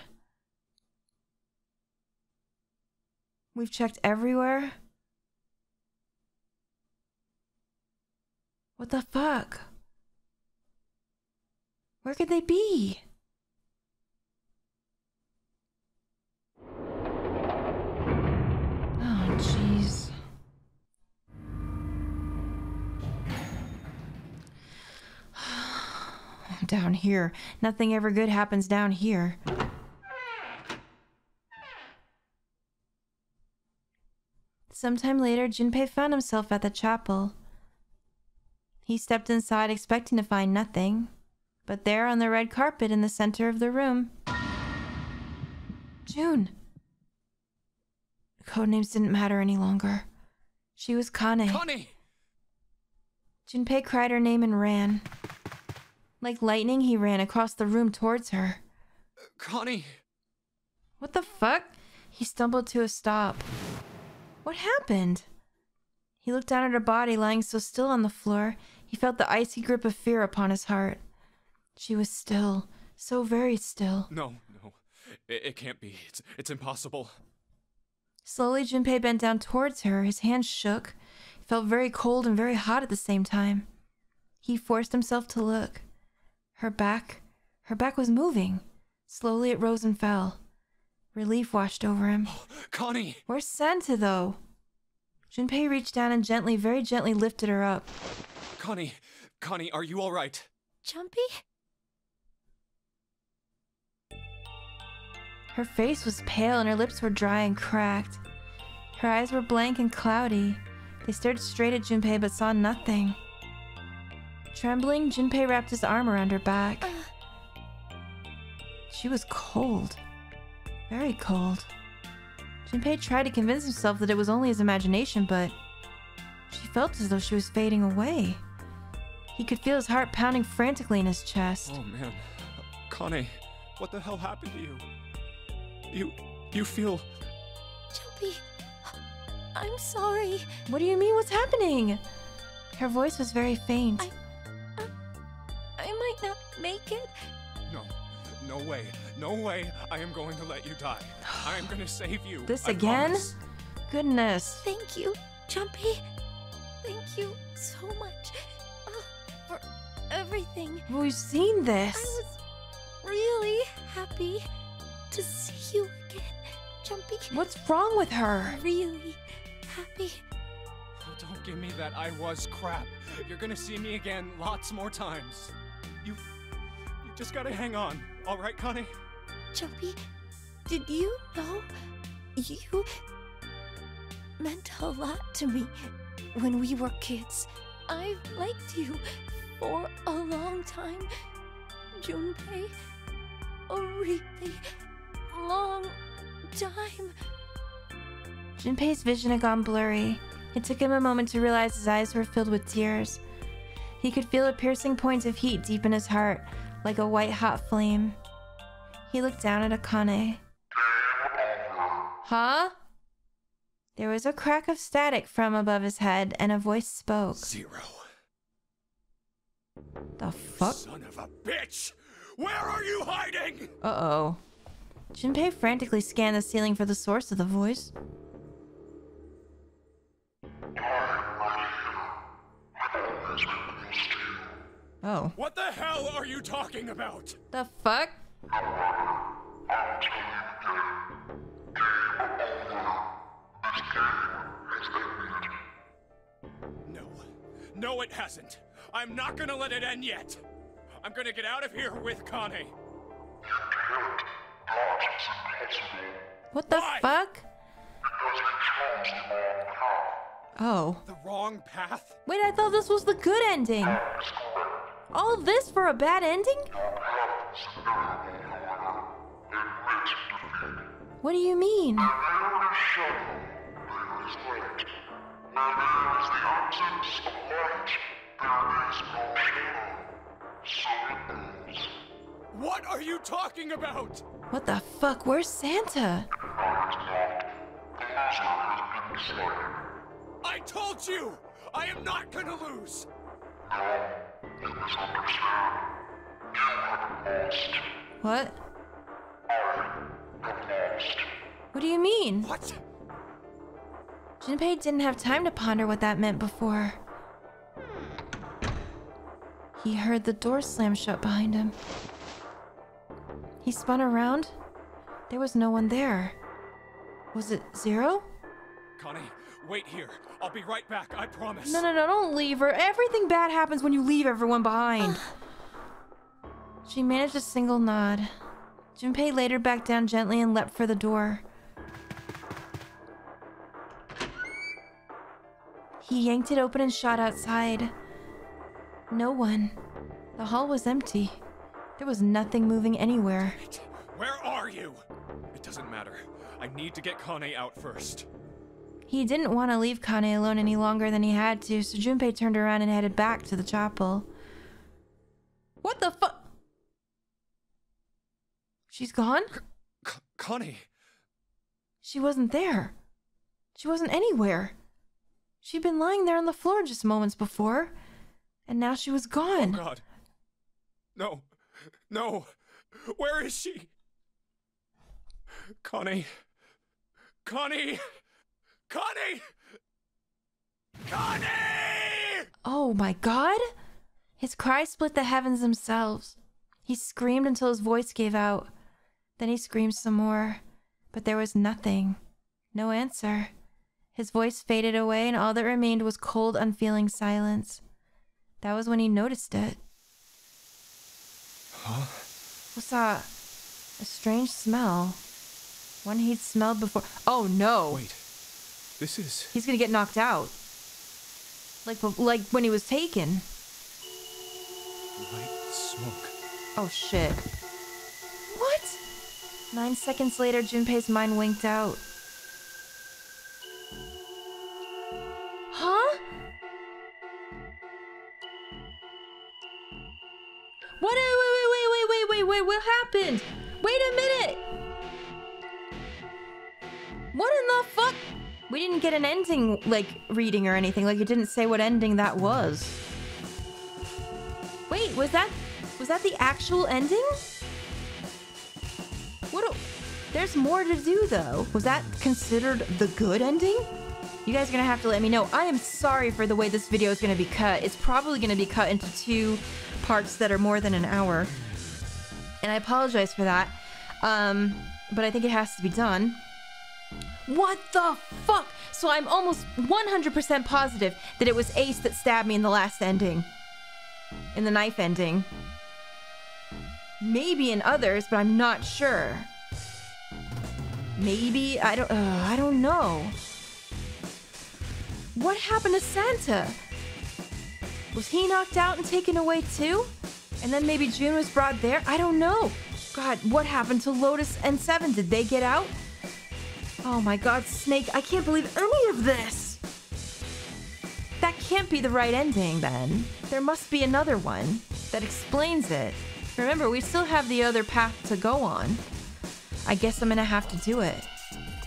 We've checked everywhere. What the fuck? Where could they be? Oh, jeez. Down here. Nothing ever good happens down here. Sometime later, Junpei found himself at the chapel. He stepped inside expecting to find nothing, but there on the red carpet in the center of the room... June! Codenames didn't matter any longer. She was Kane. Connie! Junpei cried her name and ran. Like lightning, he ran across the room towards her. Connie! What the fuck? He stumbled to a stop. What happened? He looked down at her body lying so still on the floor. He felt the icy grip of fear upon his heart. She was still, so very still. No. It can't be. It's impossible. Slowly, Junpei bent down towards her. His hands shook. It felt very cold and very hot at the same time. He forced himself to look. Her back was moving. Slowly it rose and fell. Relief washed over him. Connie! Where's Santa, though? Junpei reached down and gently, very gently lifted her up. Connie, are you all right? Jumpy? Her face was pale and her lips were dry and cracked. Her eyes were blank and cloudy. They stared straight at Junpei but saw nothing. Trembling, Junpei wrapped his arm around her back. She was cold. Very cold. Junpei tried to convince himself that it was only his imagination, but she felt as though she was fading away. He could feel his heart pounding frantically in his chest. Oh man. Connie, what the hell happened to you? You feel... Jumpy, I'm sorry. What do you mean? What's happening? Her voice was very faint. I might not make it. No way. I am going to let you die. I am going to save you. This I again? promise. Goodness. Thank you, Jumpy. Thank you so much for everything. We've seen this. I was really happy to see you again, Jumpy. What's wrong with her? Really happy. Oh, don't give me that I was crap. You're gonna see me again lots more times. You just gotta hang on, all right, Connie? Jumpy, did you know you meant a lot to me when we were kids? I've liked you for a long time, Junpei. A really long time. Junpei's vision had gone blurry. It took him a moment to realize his eyes were filled with tears. He could feel a piercing point of heat deep in his heart, like a white-hot flame. He looked down at Akane. Huh? There was a crack of static from above his head, and a voice spoke. Zero. The fuck? Son of a bitch! Where are you hiding? Uh-oh. Junpei frantically scanned the ceiling for the source of the voice. Oh. What the hell are you talking about? The fuck? No, it hasn't. I'm not gonna let it end yet. I'm gonna get out of here with Connie. What the fuck? Oh. The wrong path? Wait, I thought this was the good ending. All this for a bad ending? What do you mean? What are you talking about? What the fuck? Where's Santa? I told you! I am not gonna lose! What? What do you mean? What? Junpei didn't have time to ponder what that meant before. He heard the door slam shut behind him. He spun around. There was no one there. Was it Zero? Connie, wait here. I'll be right back, I promise. No, don't leave her. Everything bad happens when you leave everyone behind. She managed a single nod. Junpei laid her back down gently and leapt for the door. He yanked it open and shot outside. No one. The hall was empty. There was nothing moving anywhere. Where are you? It doesn't matter. I need to get Connie out first. He didn't want to leave Connie alone any longer than he had to, so Junpei turned around and headed back to the chapel. What the fuck? She's gone? Connie! She wasn't there. She wasn't anywhere. She'd been lying there on the floor just moments before, and now she was gone. Oh God. No. No. Where is she? Connie. Connie! Connie! Connie! Oh my God! His cry split the heavens themselves. He screamed until his voice gave out. Then he screamed some more, but there was nothing. No answer. His voice faded away and all that remained was cold, unfeeling silence. That was when he noticed it. Huh? What's that? A strange smell. One he'd smelled before. Oh no! Wait. This is... He's gonna get knocked out. Like when he was taken. White smoke. Oh shit. What? 9 seconds later, Junpei's mind winked out. Huh? What? Wait, what happened? Wait a minute! What in the fuck? We didn't get an ending, like, reading or anything. Like, it didn't say what ending that was. Wait, was that the actual ending? There's more to do, though. Was that considered the good ending? You guys are gonna have to let me know. I am sorry for the way this video is gonna be cut. It's probably gonna be cut into 2 parts that are more than an hour. And I apologize for that. But I think it has to be done. What the fuck? So I'm almost 100% positive that it was Ace that stabbed me in the last ending. In the knife ending. Maybe in others, but I'm not sure. Maybe, I don't know. What happened to Santa? Was he knocked out and taken away too? And then maybe June was brought there? I don't know. God, what happened to Lotus and Seven? Did they get out? Oh my God, Snake, I can't believe any of this. That can't be the right ending then. There must be another one that explains it. Remember, we still have the other path to go on. I guess I'm gonna have to do it.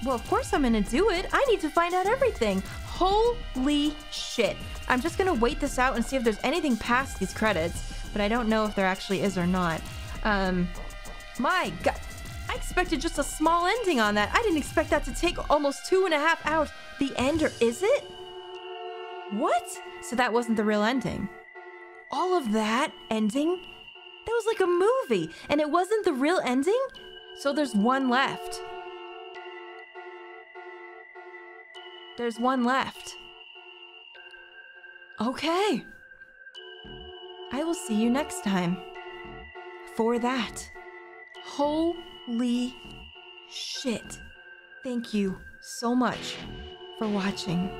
Well, of course I'm gonna do it. I need to find out everything. Holy shit. I'm just gonna wait this out and see if there's anything past these credits, but I don't know if there actually is or not. My God. I expected just a small ending on that. I didn't expect that to take almost 2.5 hours. The end, or is it? What? So that wasn't the real ending. All of that ending? That was like a movie, and it wasn't the real ending? So there's one left. There's one left. Okay. I will see you next time. For that. Holy shit. Thank you so much for watching.